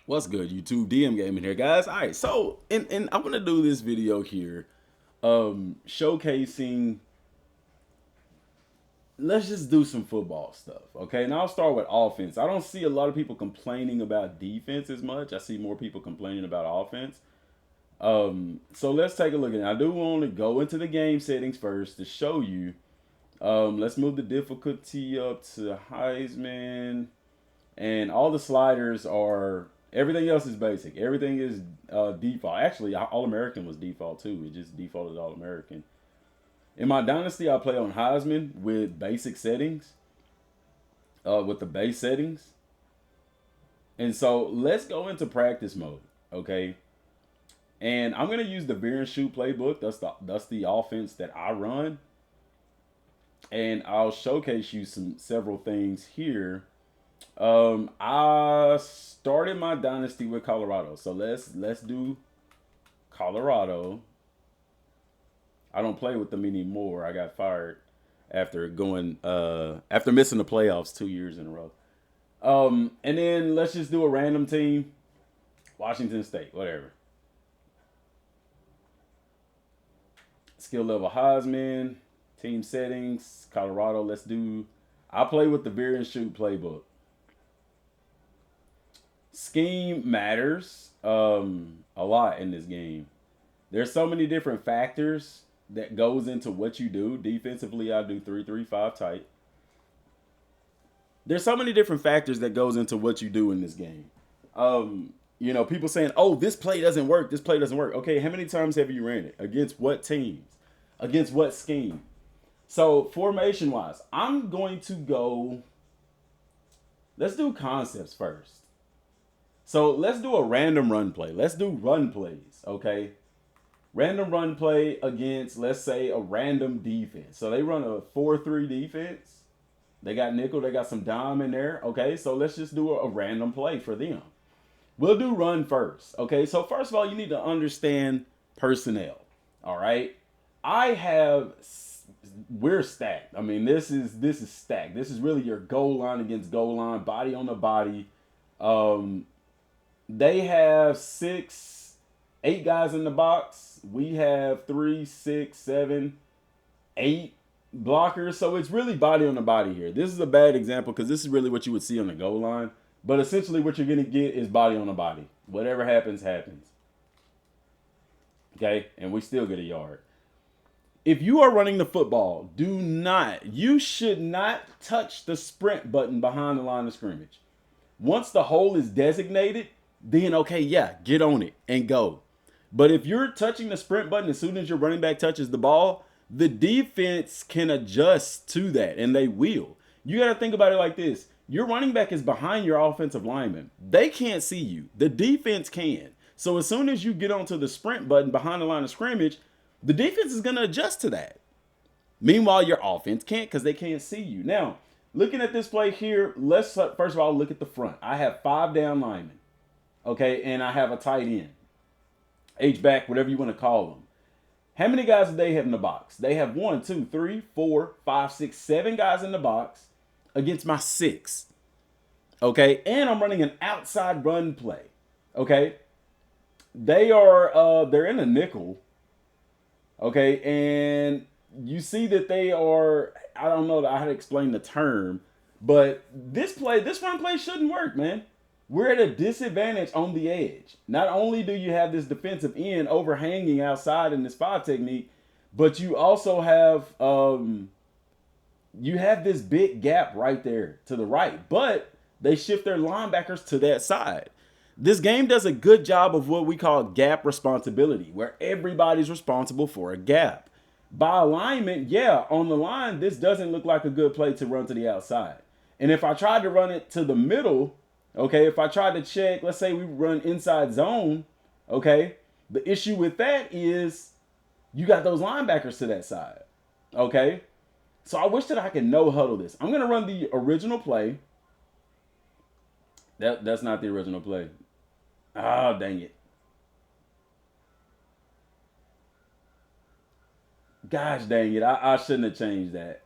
What's good, YouTube? DM Gaming here, guys. All right, so and I'm gonna do this video here, showcasing. Let's just do some football stuff, okay? And I'll start with offense. I don't see a lot of people complaining about defense as much. I see more people complaining about offense. So let's take a look at it. I do want to go into the game settings first to show you. Let's move the difficulty up to Heisman. And all the sliders are everything else is basic. Everything is default. Actually, All American was default too. It just defaulted All American. In my dynasty, I play on Heisman with basic settings, with the base settings. And so let's go into practice mode, okay? And I'm gonna use the veer and shoot playbook. That's the offense that I run, and I'll showcase you several things here. I started my dynasty with Colorado, so let's do Colorado. I don't play with them anymore. I got fired after missing the playoffs 2 years in a row. And then let's just do a random team. Washington State, whatever. Skill level Heisman, team settings, Colorado. Let's do. I play with the veer and shoot playbook. Scheme matters a lot in this game. There's so many different factors that goes into what you do. Defensively, I do 3-3-5 tight. There's so many different factors that goes into what you do in this game. People saying, "Oh, this play doesn't work. This play doesn't work." Okay, how many times have you ran it? Against what teams? Against what scheme? So formation wise, I'm going to go. Let's do concepts first. So let's do a random run play. Let's do run plays, okay? Random run play against, let's say, a random defense. So they run a 4-3 defense. They got nickel, they got some dime in there, okay? So let's just do a random play for them. We'll do run first, okay? So first of all, you need to understand personnel, all right? We're stacked. I mean, this is stacked. This is really your goal line against goal line, body on the body. They have 8 guys in the box. We have 3, 6, 7, 8 blockers. So it's really body on the body here. This is a bad example because this is really what you would see on the goal line. But essentially what you're going to get is body on the body. Whatever happens, happens. Okay? And we still get a yard. If you are running the football, you should not touch the sprint button behind the line of scrimmage. Once the hole is designated, then okay, yeah, get on it and go. But if you're touching the sprint button as soon as your running back touches the ball, the defense can adjust to that, and they will. You got to think about it like this. Your running back is behind your offensive lineman. They can't see you. The defense can. So as soon as you get onto the sprint button behind the line of scrimmage, the defense is going to adjust to that. Meanwhile, your offense can't because they can't see you. Now, looking at this play here, let's first of all look at the front. I have 5 down linemen. Okay, and I have a tight end. H-back, whatever you want to call them. How many guys do they have in the box? They have 1, 2, 3, 4, 5, 6, 7 guys in the box against my 6. Okay, and I'm running an outside run play. Okay, they're in a nickel. Okay, and you see that they are. I don't know how to explain the term, but this run play shouldn't work, man. We're at a disadvantage on the edge. Not only do you have this defensive end overhanging outside in this 5 technique, but you also have this big gap right there to the right. But they shift their linebackers to that side. This game does a good job of what we call gap responsibility, where everybody's responsible for a gap. By alignment, yeah, on the line, this doesn't look like a good play to run to the outside. And if I tried to run it to the middle, okay, if I tried to check, let's say we run inside zone, okay, the issue with that is you got those linebackers to that side, okay? So I wish that I could no huddle this. I'm going to run the original play. That's not the original play. Ah, dang it. Gosh dang it. I shouldn't have changed that.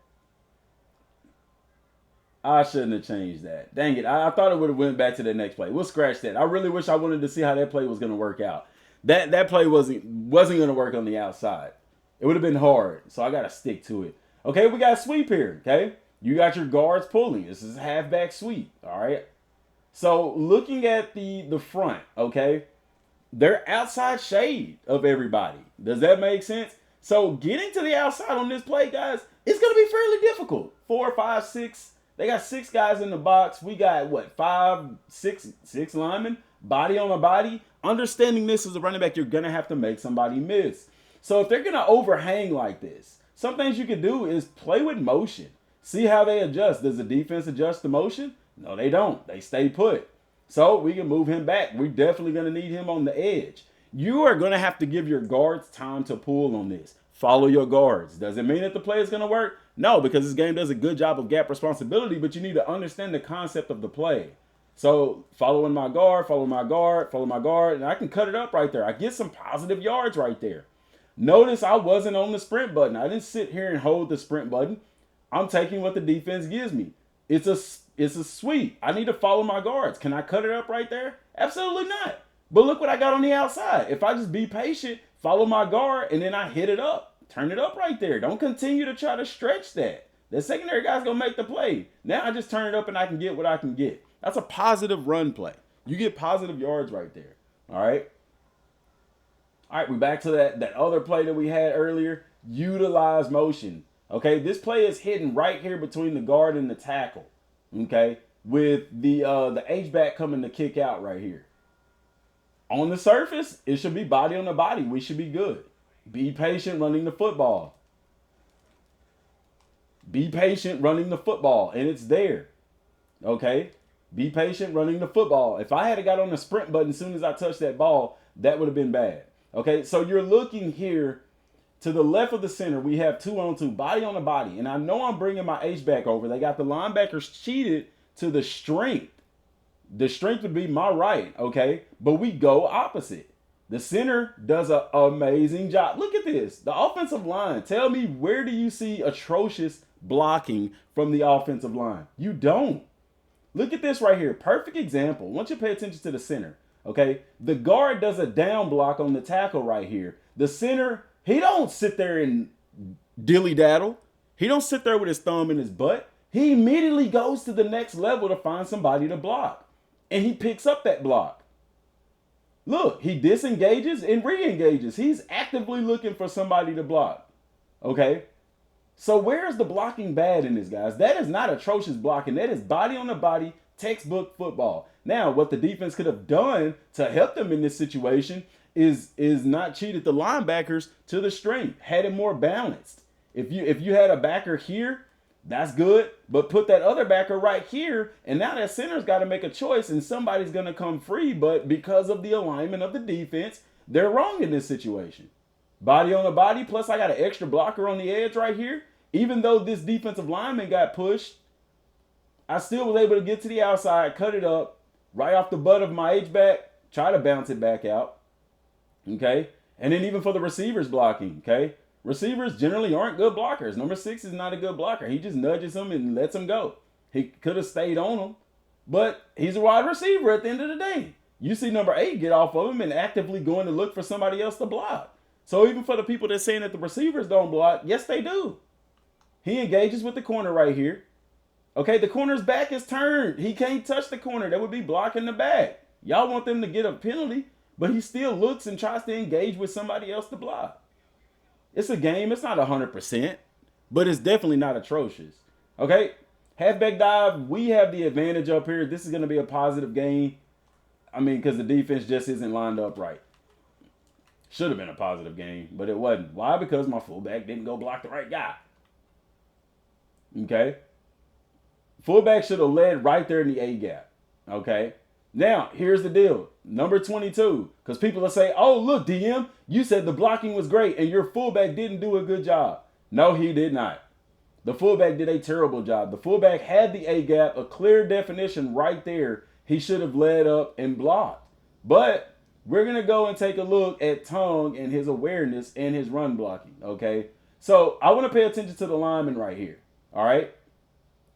I shouldn't have changed that. Dang it. I thought it would have went back to the next play. We'll scratch that. I really wish I wanted to see how that play was going to work out. That play wasn't going to work on the outside. It would have been hard. So I got to stick to it. Okay, we got a sweep here. Okay. You got your guards pulling. This is a halfback sweep. All right. So looking at the front, okay, they're outside shade of everybody. Does that make sense? So getting to the outside on this play, guys, it's going to be fairly difficult. 4, 5, 6. They got 6 guys in the box. We got what, 5, 6 linemen, body on a body. Understanding this as a running back, you're going to have to make somebody miss. So if they're going to overhang like this, some things you can do is play with motion. See how they adjust. Does the defense adjust the motion? No, they don't. They stay put. So we can move him back. We're definitely going to need him on the edge. You are going to have to give your guards time to pull on this. Follow your guards. Does it mean that the play is going to work? No, because this game does a good job of gap responsibility, but you need to understand the concept of the play. So following my guard, follow my guard, follow my guard, and I can cut it up right there. I get some positive yards right there. Notice I wasn't on the sprint button. I didn't sit here and hold the sprint button. I'm taking what the defense gives me. It's a sweep. I need to follow my guards. Can I cut it up right there? Absolutely not. But look what I got on the outside. If I just be patient, follow my guard, and then I hit it up. Turn it up right there. Don't continue to try to stretch that. The secondary guy's going to make the play. Now I just turn it up and I can get what I can get. That's a positive run play. You get positive yards right there. All right. All right, we're back to that other play that we had earlier. Utilize motion. Okay, this play is hidden right here between the guard and the tackle. Okay, with the H-back coming to kick out right here. On the surface, it should be body on the body. We should be good. Be patient running the football. Be patient running the football, and it's there. Okay, be patient running the football. If I had got on the sprint button as soon as I touched that ball, that would have been bad. Okay, so you're looking here to the left of the center. We have 2-on-2, body on the body. And I know I'm bringing my H-back over. They got the linebackers cheated to the strength. The strength would be my right, okay? But we go opposite. The center does an amazing job. Look at this. The offensive line. Tell me, where do you see atrocious blocking from the offensive line? You don't. Look at this right here. Perfect example. I want you to pay attention to the center. Okay, the guard does a down block on the tackle right here. The center, he don't sit there and dilly-daddle. He don't sit there with his thumb in his butt. He immediately goes to the next level to find somebody to block. And he picks up that block. Look, he disengages and re-engages. He's actively looking for somebody to block. Okay, so where's the blocking bad in this, guys? That is not atrocious blocking. That is body on the body, textbook football. Now, what the defense could have done to help them in this situation is not cheated the linebackers to the strength, had it more balanced. If you had a backer here, that's good, but put that other backer right here, and now that center's got to make a choice, and somebody's going to come free, but because of the alignment of the defense, they're wrong in this situation. Body on the body, plus I got an extra blocker on the edge right here. Even though this defensive lineman got pushed, I still was able to get to the outside, cut it up, right off the butt of my H-back, try to bounce it back out. Okay? And then even for the receivers blocking, okay? Receivers generally aren't good blockers. Number 6 is not a good blocker. He just nudges them and lets them go. He could have stayed on them, but he's a wide receiver at the end of the day. You see number 8 get off of him and actively going to look for somebody else to block. So even for the people that's saying that the receivers don't block, yes, they do. He engages with the corner right here. Okay, the corner's back is turned. He can't touch the corner. That would be blocking the back. Y'all want them to get a penalty, but he still looks and tries to engage with somebody else to block. It's a game. It's not 100%, but it's definitely not atrocious. Okay, halfback dive, we have the advantage up here. This is going to be a positive game. I mean, because the defense just isn't lined up right. Should have been a positive game, but it wasn't. Why? Because my fullback didn't go block the right guy. Okay. Fullback should have led right there in the A gap. Okay. Now, here's the deal. Number 22. Because people will say, oh, look, DM, you said the blocking was great and your fullback didn't do a good job. No, he did not. The fullback did a terrible job. The fullback had the A gap, a clear definition right there. He should have led up and blocked. But we're going to go and take a look at Tongue and his awareness and his run blocking. Okay. So I want to pay attention to the lineman right here. All right.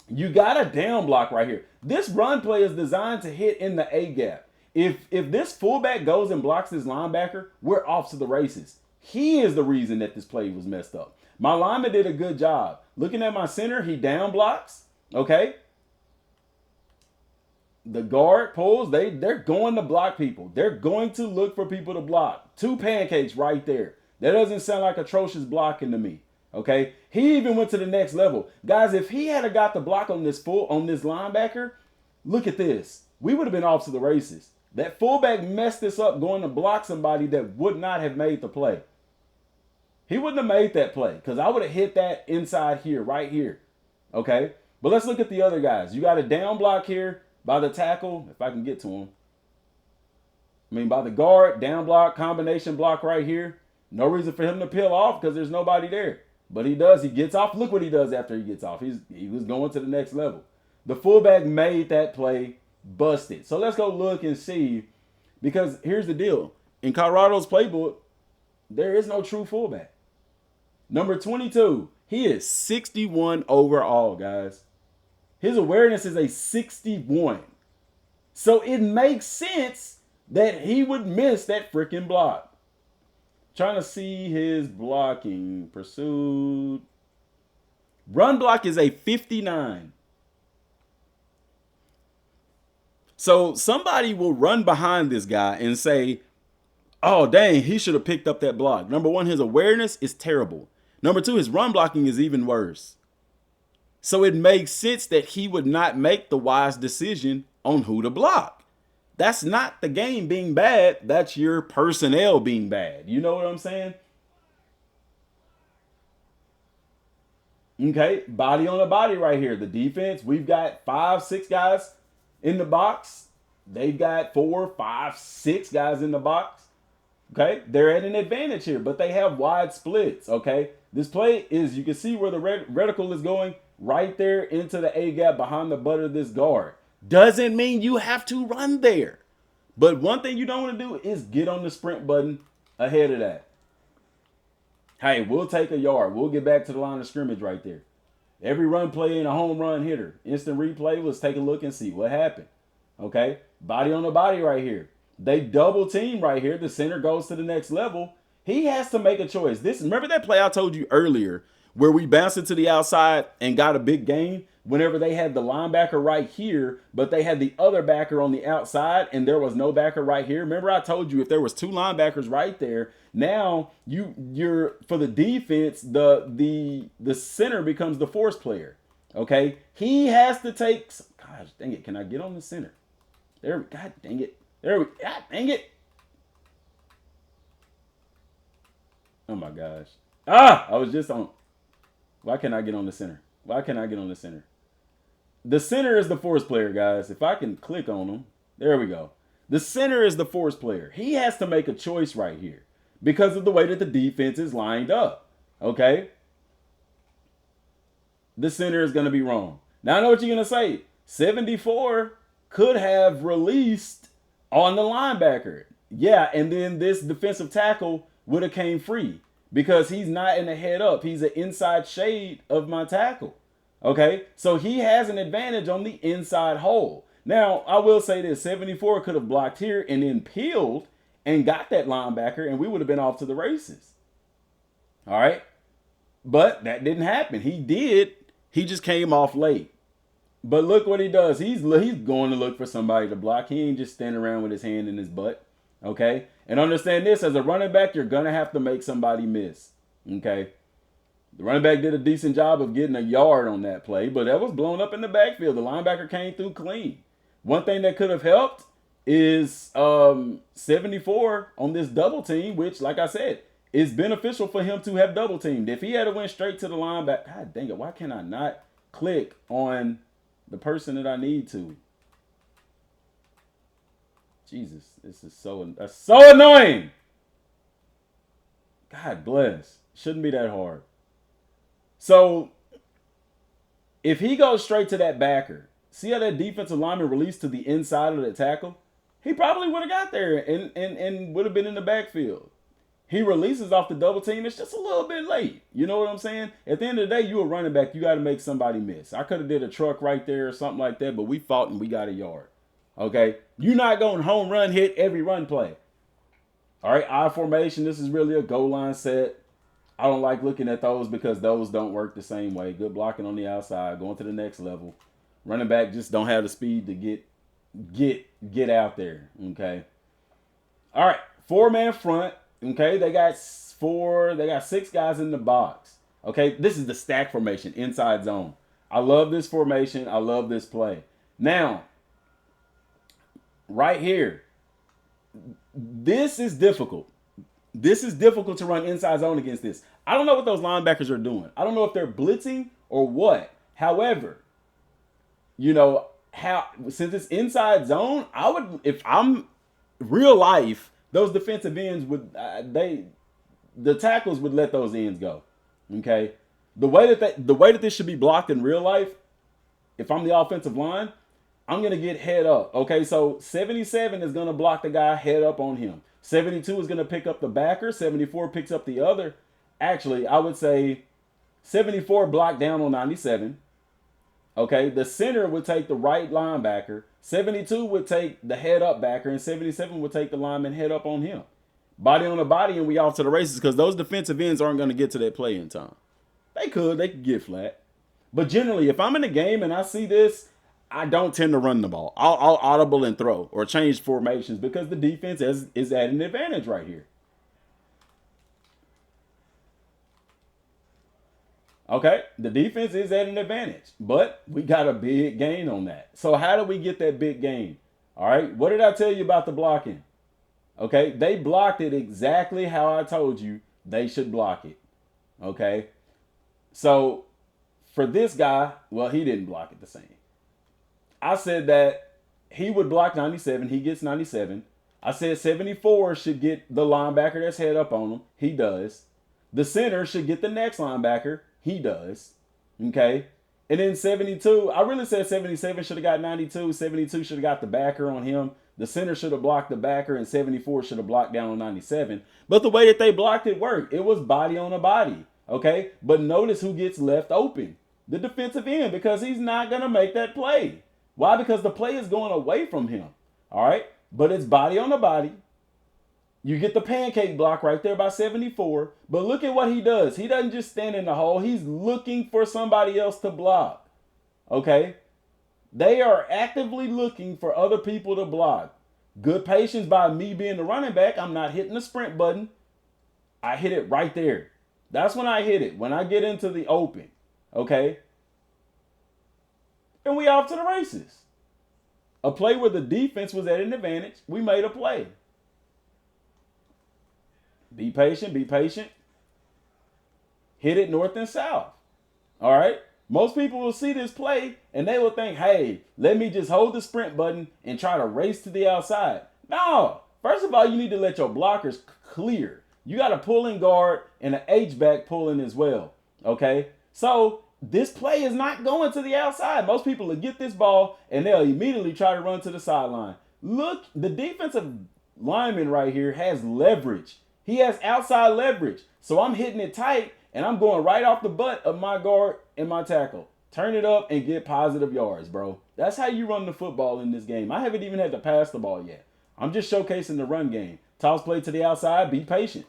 You got a down block right here. This run play is designed to hit in the A gap. If this fullback goes and blocks this linebacker, we're off to the races. He is the reason that this play was messed up. My lineman did a good job. Looking at my center, he down blocks. Okay. The guard pulls, they're going to block people. They're going to look for people to block. 2 pancakes right there. That doesn't sound like atrocious blocking to me. Okay. He even went to the next level. Guys, if he had got the block on this linebacker, look at this. We would have been off to the races. That fullback messed this up going to block somebody that would not have made the play. He wouldn't have made that play because I would have hit that inside here, right here. Okay. But let's look at the other guys. You got a down block here by the tackle, if I can get to him. I mean, by the guard, down block, combination block right here. No reason for him to peel off because there's nobody there. But he does. He gets off. Look what he does after he gets off. He was going to the next level. The fullback made that play, busted. So let's go look and see, because here's the deal. In Colorado's playbook, there is no true fullback. Number 22, he is 61 overall, guys. His awareness is a 61. So it makes sense that he would miss that freaking block. Trying to see his blocking. Pursued. Run block is a 59. So somebody will run behind this guy and say, oh, dang, he should have picked up that block. Number one, his awareness is terrible. Number two, his run blocking is even worse. So it makes sense that he would not make the wise decision on who to block. That's not the game being bad. That's your personnel being bad. You know what I'm saying? Okay, body on the body right here. The defense, we've got 5, 6 guys in the box. They've got 4, 5, 6 guys in the box. Okay, they're at an advantage here, but they have wide splits. Okay, this play is, you can see where the reticle is going right there into the A gap behind the butt of this guard. Doesn't mean you have to run there. But one thing you don't want to do is get on the sprint button ahead of that. Hey, we'll take a yard. We'll get back to the line of scrimmage right there. Every run play ain't a home run hitter. Instant replay, let's take a look and see what happened. Okay, body on the body right here. They double team right here. The center goes to the next level. He has to make a choice. Remember that play I told you earlier where we bounced it to the outside and got a big gain? Whenever they had the linebacker right here, but they had the other backer on the outside and there was no backer right here. Remember I told you if there was 2 linebackers right there, now you're for the defense, the center becomes the force player. Okay? He has to take, gosh dang it, can I get on the center? There, god dang it. There we, god dang it. Oh my gosh. I was just on. Why can't I get on the center? Why can't I get on the center? The center is the force player, guys. If I can click on him, there we go. The center is the force player. He has to make a choice right here because of the way that the defense is lined up. Okay? The center is going to be wrong. Now I know what you're going to say. 74 could have released on the linebacker. Yeah, and then this defensive tackle would have came free because he's not in the head up. He's an inside shade of my tackle. Okay, so he has an advantage on the inside hole. Now, I will say this, 74 could have blocked here and then peeled and got that linebacker, and we would have been off to the races. All right, but that didn't happen. He did. He just came off late. But look what he does. He's going to look for somebody to block. He ain't just standing around with his hand in his butt. Okay, and understand this, as a running back, you're going to have to make somebody miss. Okay. The running back did a decent job of getting a yard on that play, but that was blown up in the backfield. The linebacker came through clean. One thing that could have helped is 74 on this double team, which, like I said, is beneficial for him to have double teamed. If he had went straight to the linebacker, god dang it, why can I not click on the person that I need to? Jesus, this is so annoying. God bless. Shouldn't be that hard. So, if he goes straight to that backer, see how that defensive lineman released to the inside of the tackle? He probably would have got there and would have been in the backfield. He releases off the double team. It's just a little bit late. You know what I'm saying? At the end of the day, you a running back. You got to make somebody miss. I could have did a truck right there or something like that, but we fought and we got a yard. Okay? You're not going home run hit every run play. All right, I formation. This is really a goal line set. I don't like looking at those because those don't work the same way. Good blocking on the outside, going to the next level. Running back just don't have the speed to get out there. Okay. All right, 4-man front. Okay, they got 6 guys in the box. Okay, this is the stack formation, inside zone. I love this formation. I love this play. Now, right here, this is difficult. This is difficult to run inside zone against this. I don't know what those linebackers are doing. I don't know if they're blitzing or what. However, since it's inside zone, I would, if I'm real life, those defensive ends would the tackles would let those ends go. Okay, the way that this should be blocked in real life, if I'm the offensive line, I'm gonna get head up. Okay, so 77 is gonna block the guy head up on him. 72 is gonna pick up the backer. 74 picks up the other. Actually, I would say 74 blocked down on 97. Okay, the center would take the right linebacker. 72 would take the head up backer, and 77 would take the lineman head up on him. Body on the body, and we off to the races because those defensive ends aren't going to get to that play in time. They could get flat. But generally, if I'm in a game and I see this, I don't tend to run the ball. I'll audible and throw or change formations because the defense is at an advantage right here. Okay, the defense is at an advantage, but we got a big gain on that. So how do we get that big gain? All right, what did I tell you about the blocking? Okay, they blocked it exactly how I told you they should block it. Okay, so for this guy, well, he didn't block it the same. I said that he would block 97. He gets 97. I said 74 should get the linebacker that's head up on him. He does. The center should get the next linebacker. He does. Okay. And then 72, I really said 77 should have got 92. 72 should have got the backer on him. The center should have blocked the backer, and 74 should have blocked down on 97. But the way that they blocked it worked. It was body on a body. Okay. But notice who gets left open. The defensive end, because he's not going to make that play. Why? Because the play is going away from him. All right. But it's body on the body. You get the pancake block right there by 74. But look at what he does. He doesn't just stand in the hole. He's looking for somebody else to block. Okay? They are actively looking for other people to block. Good patience by me being the running back. I'm not hitting the sprint button. I hit it right there. That's when I hit it. When I get into the open. Okay? And we off to the races. A play where the defense was at an advantage. We made a play. Be patient, be patient. Hit it north and south. All right? Most people will see this play and they will think, hey, let me just hold the sprint button and try to race to the outside. No. First of all, you need to let your blockers clear. You got a pulling guard and an H-back pulling as well. Okay? So this play is not going to the outside. Most people will get this ball and they'll immediately try to run to the sideline. Look, the defensive lineman right here has leverage. He has outside leverage. So I'm hitting it tight and I'm going right off the butt of my guard and my tackle. Turn it up and get positive yards, bro. That's how you run the football in this game. I haven't even had to pass the ball yet. I'm just showcasing the run game. Toss play to the outside, be patient.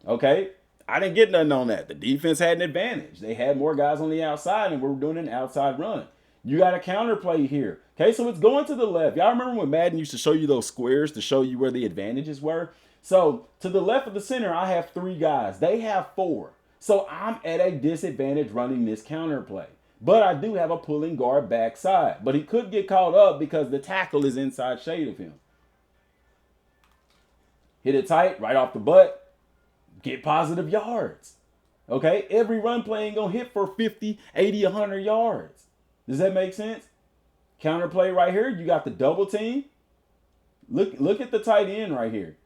Okay? I didn't get nothing on that. The defense had an advantage. They had more guys on the outside and we were doing an outside run. You got a counter play here. Okay, so it's going to the left. Y'all remember when Madden used to show you those squares to show you where the advantages were? So to the left of the center, I have 3 guys. They have 4. So I'm at a disadvantage running this counter play. But I do have a pulling guard backside. But he could get caught up because the tackle is inside shade of him. Hit it tight, right off the butt. Get positive yards. Okay? Every run play ain't going to hit for 50, 80, 100 yards. Does that make sense? Counter play right here. You got the double team. Look at the tight end right here.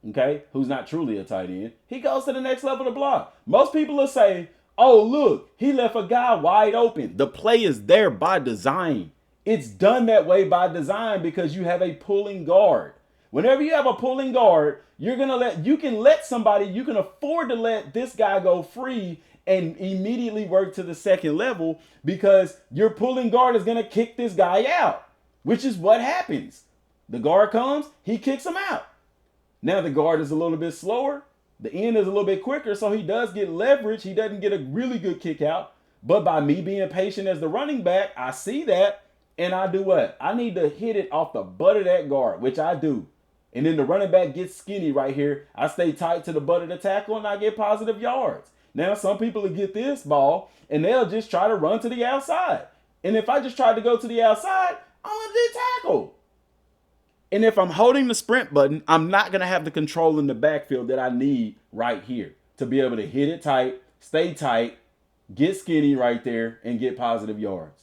Okay, who's not truly a tight end. He goes to the next level to block. Most people will say, oh, look, he left a guy wide open. The play is there by design. It's done that way by design because you have a pulling guard. Whenever you have a pulling guard, you can afford to let this guy go free and immediately work to the second level because your pulling guard is gonna kick this guy out, which is what happens. The guard comes, he kicks him out. Now the guard is a little bit slower, the end is a little bit quicker, so he does get leverage. He doesn't get a really good kick out. But by me being patient as the running back, I see that, and I do what? I need to hit it off the butt of that guard, which I do. And then the running back gets skinny right here. I stay tight to the butt of the tackle, and I get positive yards. Now, some people will get this ball, and they'll just try to run to the outside. And if I just try to go to the outside, I'm going to get tackled. And if I'm holding the sprint button, I'm not going to have the control in the backfield that I need right here to be able to hit it tight, stay tight, get skinny right there, and get positive yards.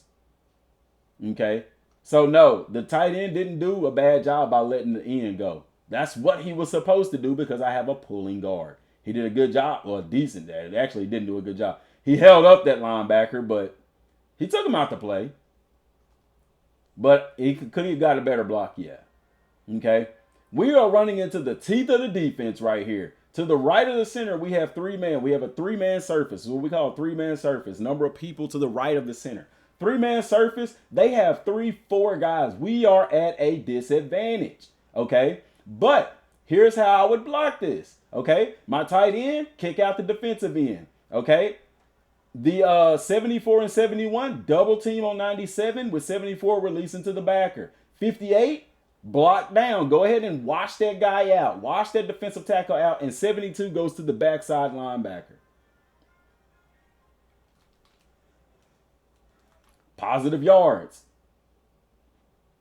Okay? So, no, the tight end didn't do a bad job by letting the end go. That's what he was supposed to do because I have a pulling guard. He did a good job. Well, decent. Actually, he didn't do a good job. He held up that linebacker, but he took him out to play. But he couldn't have got a better block yet. Okay? We are running into the teeth of the defense right here. To the right of the center, we have three man. We have a three-man surface. What we call a three-man surface. Number of people to the right of the center. Three-man surface, they have 3-4 guys. We are at a disadvantage. Okay? But here's how I would block this. Okay? My tight end, kick out the defensive end. Okay? The 74 and 71, double team on 97 with 74 releasing to the backer. 58, block down. Go ahead and wash that guy out. Wash that defensive tackle out. And 72 goes to the backside linebacker. Positive yards.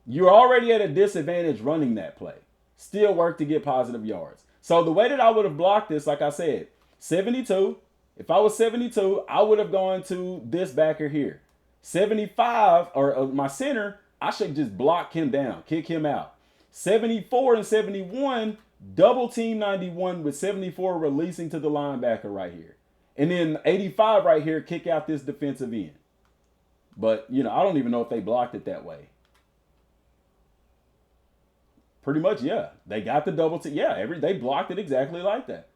You're already at a disadvantage running that play. Still work to get positive yards. So the way that I would have blocked this, like I said, 72. If I was 72, I would have gone to this backer here. 75, or my center, I should just block him down, kick him out. 74 and 71, double team 91 with 74 releasing to the linebacker right here. And then 85 right here, kick out this defensive end. But, I don't even know if they blocked it that way. Pretty much, yeah. They got the double team. Yeah, they blocked it exactly like that.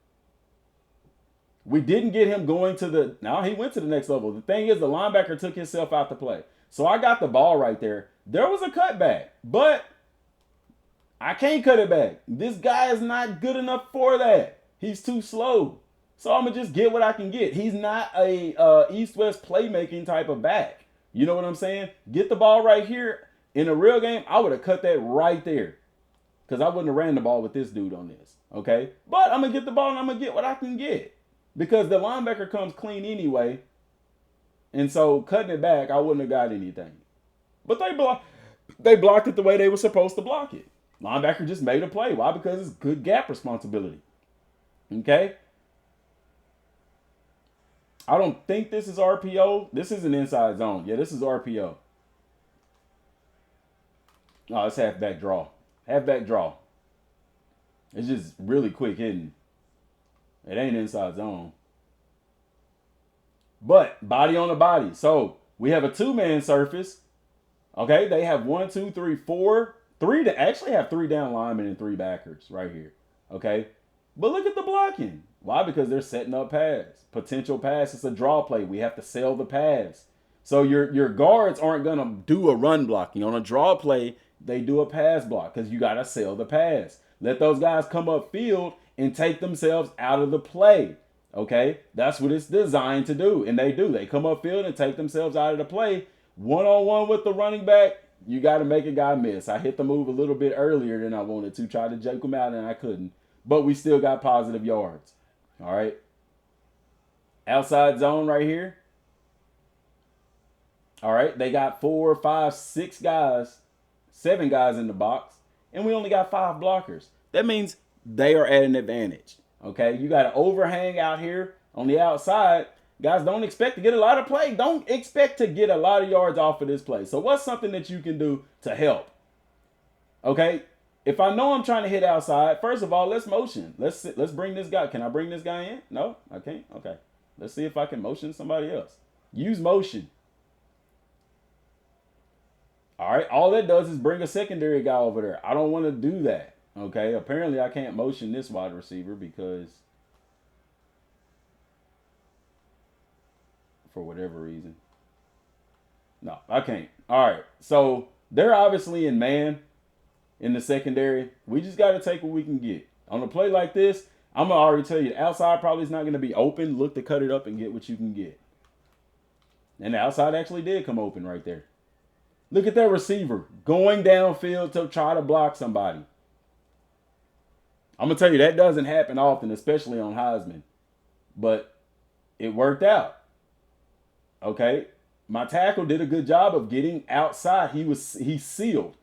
We didn't get him going to the... Now, he went to the next level. The thing is, the linebacker took himself out to play. So I got the ball right there. There was a cutback, but I can't cut it back. This guy is not good enough for that. He's too slow. So I'm going to just get what I can get. He's not a east-west playmaking type of back. You know what I'm saying? Get the ball right here. In a real game, I would have cut that right there. Because I wouldn't have ran the ball with this dude on this. Okay? But I'm going to get the ball and I'm going to get what I can get. Because the linebacker comes clean anyway. And so cutting it back, I wouldn't have got anything. But they blocked it the way they were supposed to block it. Linebacker just made a play. Why? Because it's good gap responsibility. Okay? I don't think this is RPO. This is an inside zone. Yeah, this is RPO. Oh, it's halfback draw. Halfback draw. It's just really quick hitting. It ain't inside zone. But body on the body. So we have a two-man surface. Okay, they have 1, 2, 3, 4. Three to actually have 3 down linemen and 3 backers right here. Okay. But look at the blocking. Why? Because they're setting up pass. Potential pass. It's a draw play. We have to sell the pass. So your guards aren't going to do a run blocking. On a draw play, they do a pass block because you got to sell the pass. Let those guys come up field and take themselves out of the play. Okay? That's what it's designed to do. And they do. They come up field and take themselves out of the play. One-on-one with the running back, you got to make a guy miss. I hit the move a little bit earlier than I wanted to. Try to joke him out and I couldn't. But we still got positive yards. All right? Outside zone right here. All right? They got 4, 5, 6 guys, 7 guys in the box. And we only got 5 blockers. That means they are at an advantage. Okay? You got an overhang out here on the outside. Guys, don't expect to get a lot of play. Don't expect to get a lot of yards off of this play. So what's something that you can do to help? Okay? If I know I'm trying to hit outside, first of all, let's motion. Let's bring this guy. Can I bring this guy in? No, I can't. Okay. Let's see if I can motion somebody else. Use motion. All right. All that does is bring a secondary guy over there. I don't want to do that. Okay, apparently I can't motion this wide receiver because for whatever reason. No, I can't. All right, so they're obviously in man in the secondary. We just got to take what we can get. On a play like this, I'm going to already tell you, the outside probably is not going to be open. Look to cut it up and get what you can get. And the outside actually did come open right there. Look at that receiver going downfield to try to block somebody. I'm going to tell you, that doesn't happen often, especially on Heisman. But it worked out. Okay? My tackle did a good job of getting outside. He sealed.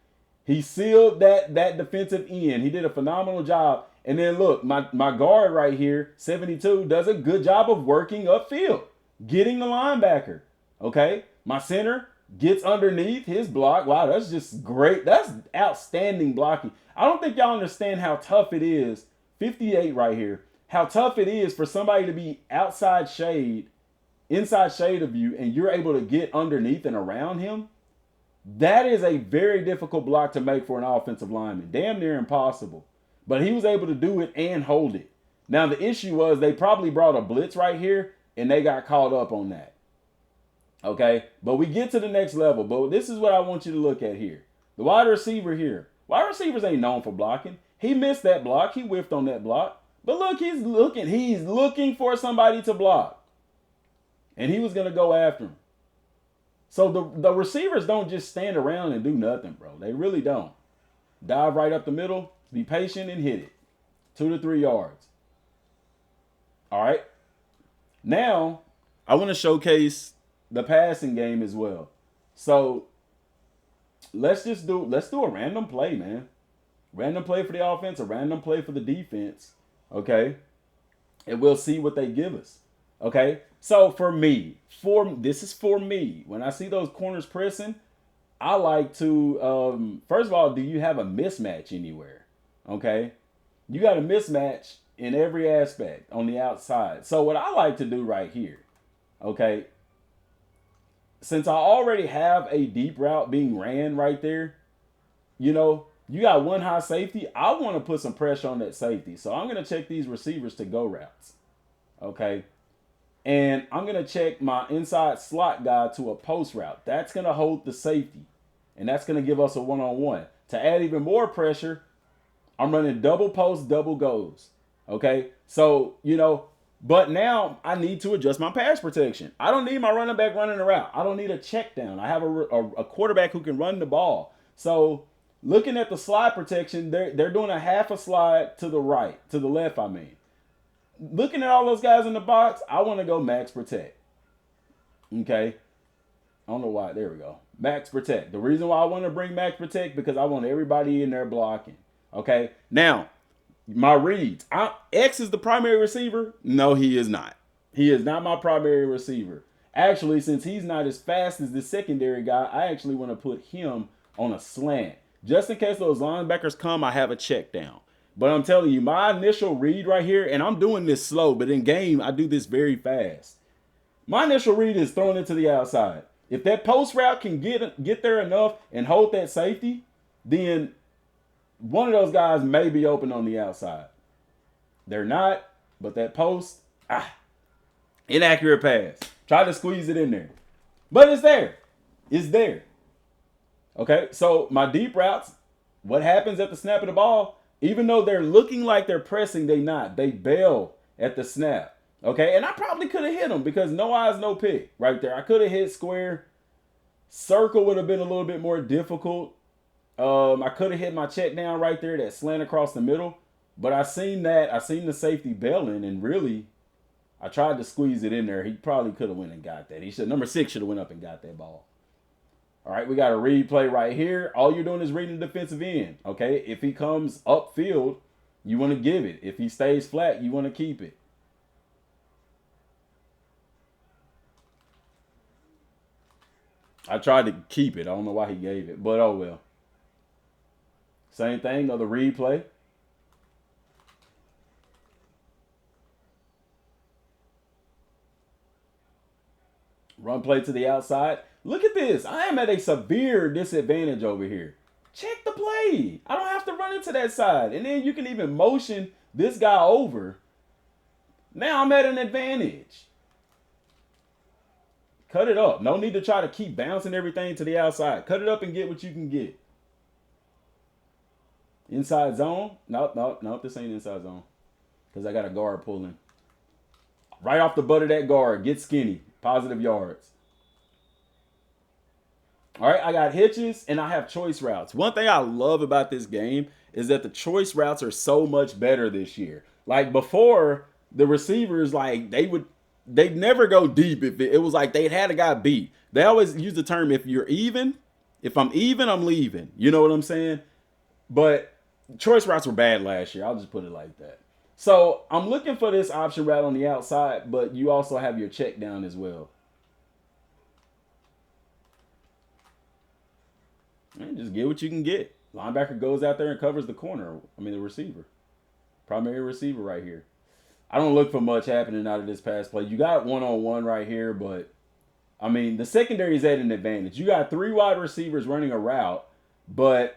He sealed that defensive end. He did a phenomenal job. And then look, my guard right here, 72, does a good job of working upfield, getting the linebacker. Okay? My center gets underneath his block. Wow, that's just great. That's outstanding blocking. I don't think y'all understand how tough it is. 58 right here. How tough it is for somebody to be outside shade, inside shade of you, and you're able to get underneath and around him. That is a very difficult block to make for an offensive lineman. Damn near impossible. But he was able to do it and hold it. Now, the issue was they probably brought a blitz right here, and they got caught up on that. Okay? But we get to the next level. But this is what I want you to look at here. The wide receiver here. Wide receivers ain't known for blocking. He missed that block. He whiffed on that block. But look, he's looking for somebody to block. And he was going to go after him. So the receivers don't just stand around and do nothing, bro. They really don't. Dive right up the middle, be patient, and hit it. 2 to 3 yards. All right. Now, I want to showcase the passing game as well. So let's do a random play, man. Random play for the offense, a random play for the defense. Okay. And we'll see what they give us. Okay. So this is for me. When I see those corners pressing, I like to, first of all, do you have a mismatch anywhere? Okay. You got a mismatch in every aspect on the outside. So what I like to do right here, okay, since I already have a deep route being ran right there, you got one high safety. I want to put some pressure on that safety. So I'm going to check these receivers to go routes. Okay. And I'm going to check my inside slot guy to a post route. That's going to hold the safety. And that's going to give us a one-on-one. To add even more pressure, I'm running double post, double goes. Okay? So, but now I need to adjust my pass protection. I don't need my running back running a route. I don't need a check down. I have a quarterback who can run the ball. So looking at the slide protection, they're doing a half a slide to the right, to the left, I mean. Looking at all those guys in the box, I want to go max protect. Okay? I don't know why. There we go. Max protect. The reason why I want to bring max protect because I want everybody in there blocking. Okay? Now, my reads. X is the primary receiver? No, he is not. He is not my primary receiver. Actually, since he's not as fast as the secondary guy, I actually want to put him on a slant. Just in case those linebackers come, I have a check down. But I'm telling you, my initial read right here, and I'm doing this slow, but in game, I do this very fast. My initial read is throwing it to the outside. If that post route can get there enough and hold that safety, then one of those guys may be open on the outside. They're not, but that post, inaccurate pass. Try to squeeze it in there. But it's there. It's there. Okay, so my deep routes, what happens at the snap of the ball, even though they're looking like they're pressing, they not. They bail at the snap. Okay, and I probably could have hit them because no eyes, no pick right there. I could have hit square. Circle would have been a little bit more difficult. I could have hit my check down right there, that slant across the middle. But I seen the safety bailing, and really, I tried to squeeze it in there. He probably could have went and got that. Number 6 should have went up and got that ball. All right, we got a read play right here. All you're doing is reading the defensive end. Okay, if he comes upfield, you want to give it. If he stays flat, you want to keep it. I tried to keep it. I don't know why he gave it, but oh well. Same thing, another read play. Run play to the outside. Look at this. I am at a severe disadvantage over here. check the play. I don't have to run into that side. And then you can even motion this guy over. Now I'm at an advantage. Cut it up. No need to try to keep bouncing everything to the outside. Cut it up and get what you can get. Inside zone. Nope. This ain't inside zone. Because I got a guard pulling. Right off the butt of that guard. Get skinny. Positive yards. All right, I got hitches and I have choice routes. One thing I love about this game is that the choice routes are so much better this year. Like before, the receivers, like they'd never go deep if it was like they'd had a guy beat. They always use the term, if you're even, if I'm even, I'm leaving. You know what I'm saying? But choice routes were bad last year. I'll just put it like that. So I'm looking for this option route on the outside, but you also have your check down as well. And just get what you can get. Linebacker goes out there and covers the corner. I mean, the receiver. Primary receiver right here. I don't look for much happening out of this pass play. You got one-on-one right here, but, I mean, the secondary is at an advantage. You got 3 wide receivers running a route, but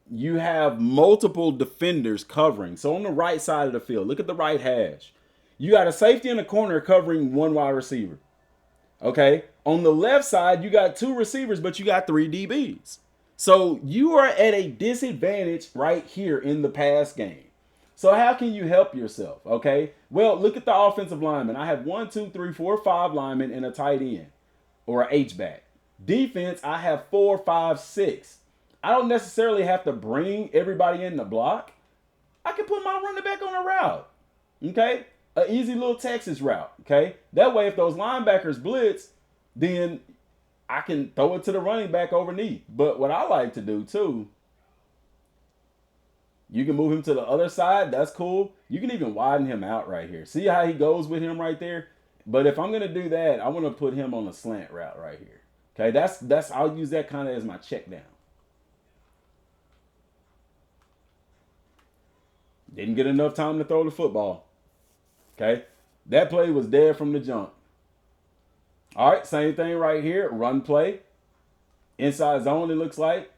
you have multiple defenders covering. So on the right side of the field, look at the right hash. You got a safety in the corner covering 1 wide receiver. Okay? On the left side, you got 2 receivers, but you got 3 DBs. So you are at a disadvantage right here in the pass game. So how can you help yourself? Okay? Well, look at the offensive linemen. I have 1, 2, 3, 4, 5 linemen and a tight end or an H-back. Defense, I have 4, 5, 6. I don't necessarily have to bring everybody in the block. I can put my running back on a route. Okay? An easy little Texas route. Okay? That way, if those linebackers blitz, then I can throw it to the running back underneath. But what I like to do too, you can move him to the other side. That's cool. You can even widen him out right here. See how he goes with him right there? But if I'm going to do that, I want to put him on a slant route right here. Okay, that's I'll use that kind of as my check down. Didn't get enough time to throw the football. Okay, that play was dead from the jump. All right, same thing right here. Run play. Inside zone, it looks like.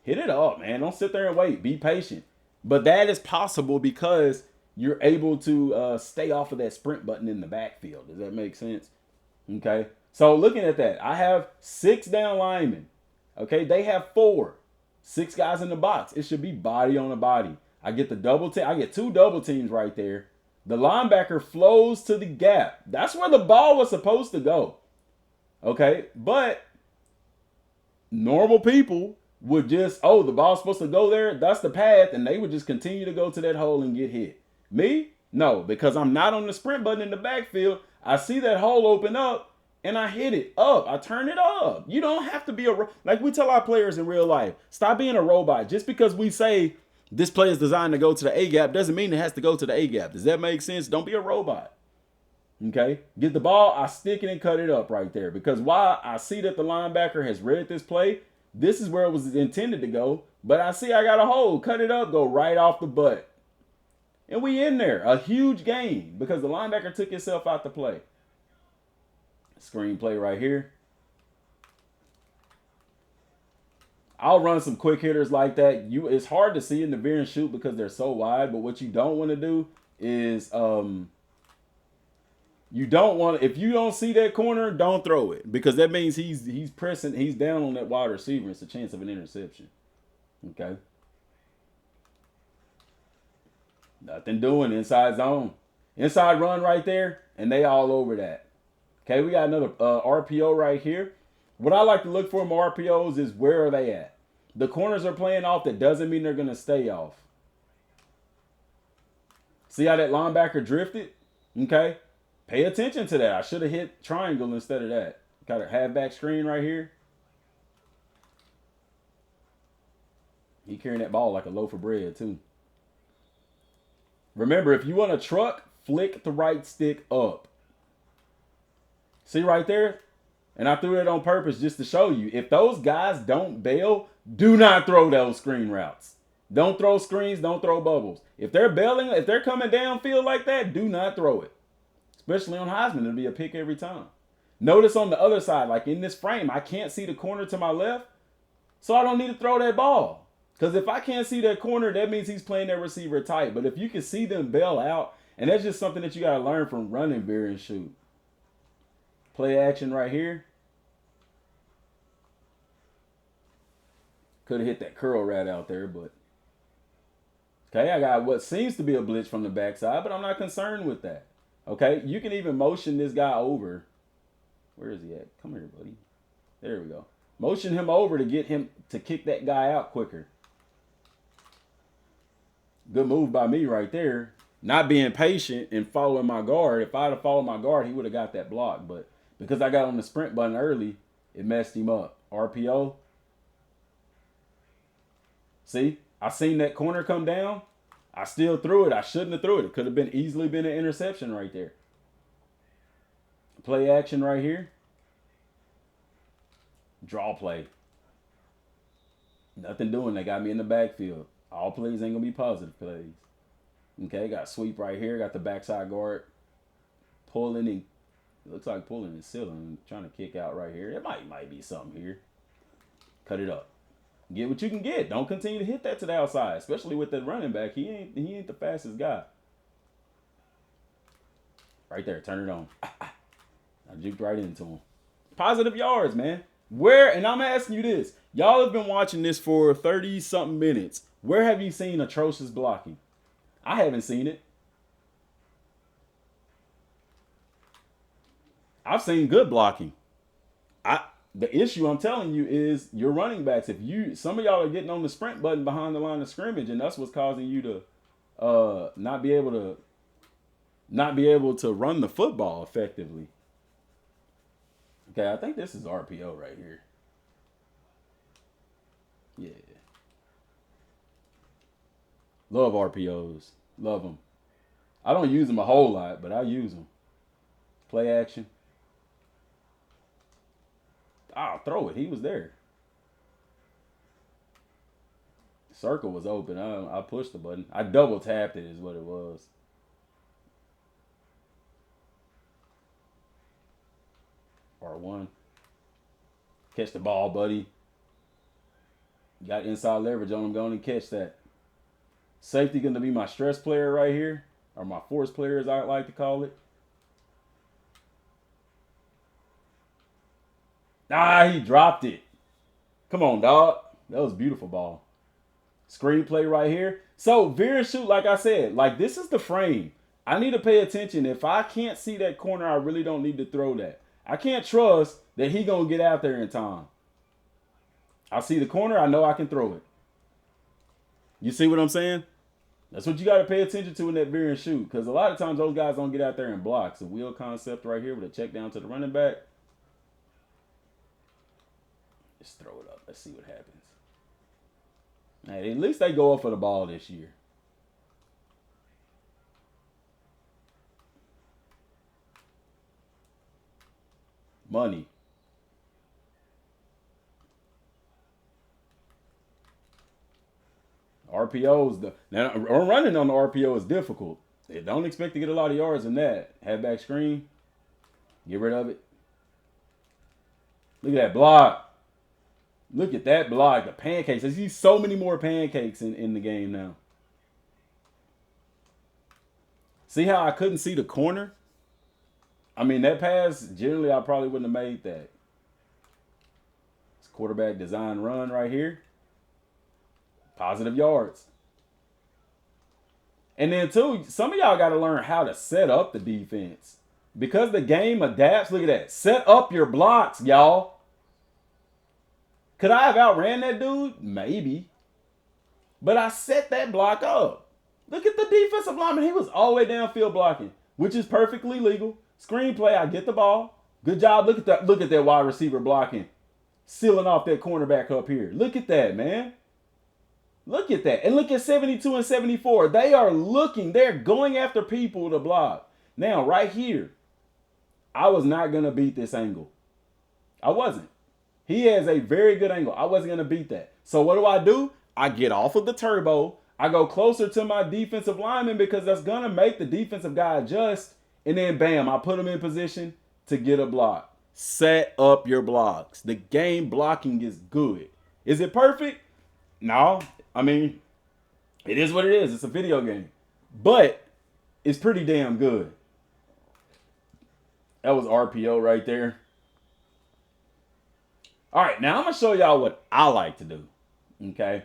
Hit it up, man. Don't sit there and wait. Be patient. But that is possible because you're able to stay off of that sprint button in the backfield. Does that make sense? Okay. So looking at that, I have 6 down linemen. Okay. They have 4. 6 guys in the box. It should be body on a body. I get the double team. I get 2 double teams right there. The linebacker flows to the gap. That's where the ball was supposed to go. Okay. But normal people would just, oh, the ball's supposed to go there. That's the path. And they would just continue to go to that hole and get hit. Me? No, because I'm not on the sprint button in the backfield. I see that hole open up and I hit it up. I turn it up. You don't have to be like we tell our players in real life, stop being a robot. Just because we say this play is designed to go to the A gap doesn't mean it has to go to the A gap. Does that make sense? Don't be a robot. Okay? Get the ball, I stick it and cut it up right there. Because while I see that the linebacker has read this play, this is where it was intended to go. But I see I got a hole. Cut it up, go right off the butt. And we in there. A huge gain because the linebacker took himself out to play. Screen play right here. I'll run some quick hitters like that. It's hard to see in the veer and shoot because they're so wide. But what you don't want to do is you don't want to, if you don't see that corner, don't throw it because that means he's pressing, he's down on that wide receiver. It's a chance of an interception. Okay. Nothing doing inside zone. Inside run right there, and they all over that. Okay, we got another RPO right here. What I like to look for in my RPOs is where are they at? The corners are playing off. That doesn't mean they're going to stay off. See how that linebacker drifted? Okay. Pay attention to that. I should have hit triangle instead of that. Got a halfback screen right here. He carrying that ball like a loaf of bread too. Remember, if you want a truck, flick the right stick up. See right there? And I threw it on purpose just to show you. If those guys don't bail, do not throw those screen routes. Don't throw screens. Don't throw bubbles. If they're bailing, if they're coming downfield like that, do not throw it. Especially on Heisman, it'll be a pick every time. Notice on the other side, like in this frame, I can't see the corner to my left. So I don't need to throw that ball. Because if I can't see that corner, that means he's playing that receiver tight. But if you can see them bail out, and that's just something that you got to learn from running veer and shoot. Play action right here. Could have hit that curl rat out there, but okay, I got what seems to be a blitz from the backside, but I'm not concerned with that. Okay, you can even motion this guy over. Where is he at? Come here, buddy. There we go. Motion him over to get him to kick that guy out quicker. Good move by me right there. Not being patient and following my guard. If I'd have followed my guard, he would have got that block. But because I got on the sprint button early, it messed him up. RPO. See, I seen that corner come down. I still threw it. I shouldn't have threw it. It could have easily been an interception right there. Play action right here. Draw play. Nothing doing. They got me in the backfield. All plays ain't going to be positive plays. Okay, got sweep right here. Got the backside guard. Pulling and looks like pulling and sealing. Trying to kick out right here. It might be something here. Cut it up. Get what you can get. Don't continue to hit that to the outside, especially with that running back. He ain't the fastest guy. Right there, turn it on. I juked right into him. Positive yards, man. Where, and I'm asking you this. Y'all have been watching this for 30-something minutes. Where have you seen atrocious blocking? I haven't seen it. I've seen good blocking. The issue I'm telling you is your running backs. Some of y'all are getting on the sprint button behind the line of scrimmage, and that's what's causing you to not be able to run the football effectively. Okay, I think this is RPO right here. Yeah. Love RPOs. Love them. I don't use them a whole lot, but I use them. Play action. I'll throw it. He was there. Circle was open. I pushed the button. I double tapped it is what it was. R1. Catch the ball, buddy. Got inside leverage on him. Go and catch that. Safety going to be my stress player right here. Or my force player, as I like to call it. He dropped it. Come on, dog. That was a beautiful ball. Screenplay right here. So, veer and shoot, like I said, like this is the frame. I need to pay attention. If I can't see that corner, I really don't need to throw that. I can't trust that he going to get out there in time. I see the corner, I know I can throw it. You see what I'm saying? That's what you got to pay attention to in that veer and shoot. Because a lot of times those guys don't get out there and block. It's a wheel concept right here with a check down to the running back. Just throw it up. Let's see what happens. Hey, at least they go up for the ball this year. Money. RPOs. Now, running on the RPO is difficult. They don't expect to get a lot of yards in that. Halfback screen. Get rid of it. Look at that block. Look at that block. The pancakes. I see so many more pancakes in the game now. See how I couldn't see the corner? I mean, that pass, generally, I probably wouldn't have made that. It's quarterback design run right here. Positive yards. And then, too, some of y'all got to learn how to set up the defense. Because the game adapts, look at that. Set up your blocks, y'all. Could I have outran that dude? Maybe. But I set that block up. Look at the defensive lineman. He was all the way downfield blocking, which is perfectly legal. Screenplay, I get the ball. Good job. Look at that wide receiver blocking. Sealing off that cornerback up here. Look at that, man. Look at that. And look at 72 and 74. They are looking. They're going after people to block. Now, right here, I was not going to beat this angle. I wasn't. He has a very good angle. I wasn't going to beat that. So what do? I get off of the turbo. I go closer to my defensive lineman because that's going to make the defensive guy adjust. And then, bam, I put him in position to get a block. Set up your blocks. The game blocking is good. Is it perfect? No. I mean, it is what it is. It's a video game. But it's pretty damn good. That was RPO right there. All right, now I'm going to show y'all what I like to do. Okay.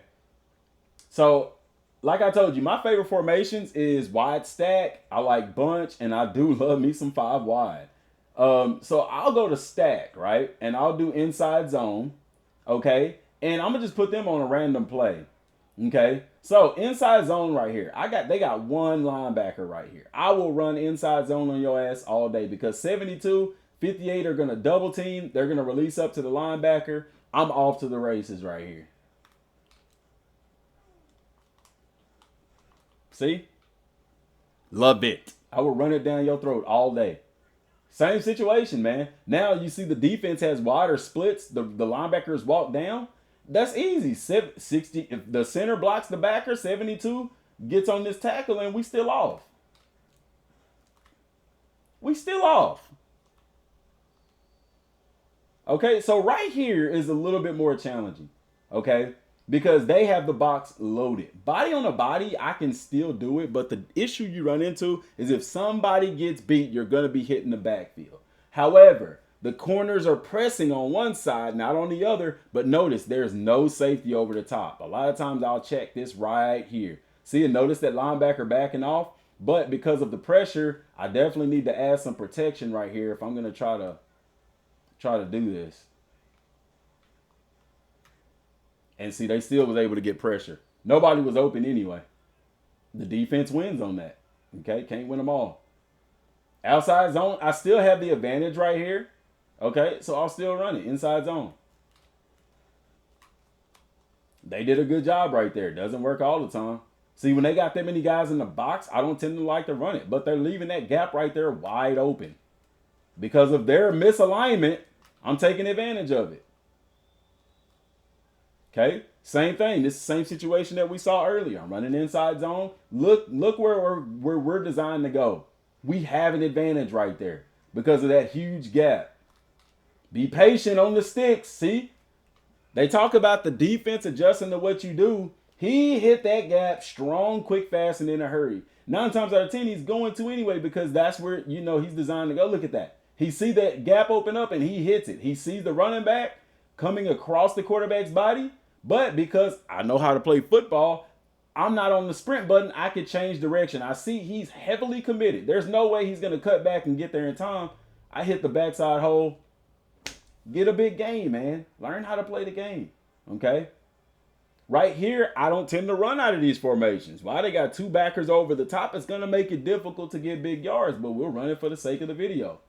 So, like I told you, my favorite formations is wide stack. I like bunch, and I do love me some 5 wide. So I'll go to stack, right? And I'll do inside zone, okay? And I'm gonna just put them on a random play, okay? So inside zone right here, they got one linebacker right here. I will run inside zone on your ass all day because 72, 58 are gonna double team. They're gonna release up to the linebacker. I'm off to the races right here. See? Love it. I will run it down your throat all day. Same situation, man. Now you see the defense has wider splits. The linebackers walk down. That's easy. 60. If the center blocks the backer, 72 gets on this tackle, and we still off. We still off. Okay, so right here is a little bit more challenging. Okay, because they have the box loaded. Body on a body, I can still do it, but the issue you run into is if somebody gets beat, you're going to be hitting the backfield. However, the corners are pressing on one side, not on the other, but notice there's no safety over the top. A lot of times I'll check this right here. See, and notice that linebacker backing off, but because of the pressure, I definitely need to add some protection right here if I'm going to try to do this. And see, they still was able to get pressure. Nobody was open anyway. The defense wins on that. Okay, can't win them all. Outside zone, I still have the advantage right here. Okay, so I'll still run it. Inside zone. They did a good job right there. Doesn't work all the time. See, when they got that many guys in the box, I don't tend to like to run it. But they're leaving that gap right there wide open. Because of their misalignment, I'm taking advantage of it. Okay, same thing. This is the same situation that we saw earlier. I'm running inside zone. Look where we're designed to go. We have an advantage right there because of that huge gap. Be patient on the sticks. See, they talk about the defense adjusting to what you do. He hit that gap strong, quick, fast, and in a hurry. 9 times out of 10, he's going to anyway because that's where, he's designed to go. Look at that. He see that gap open up and he hits it. He sees the running back coming across the quarterback's body. But because I know how to play football, I'm not on the sprint button. I could change direction. I see he's heavily committed. There's no way he's going to cut back and get there in time. I hit the backside hole. Get a big game, man. Learn how to play the game. Okay? Right here, I don't tend to run out of these formations. Why? They got 2 backers over the top. It's going to make it difficult to get big yards, but we'll run it for the sake of the video.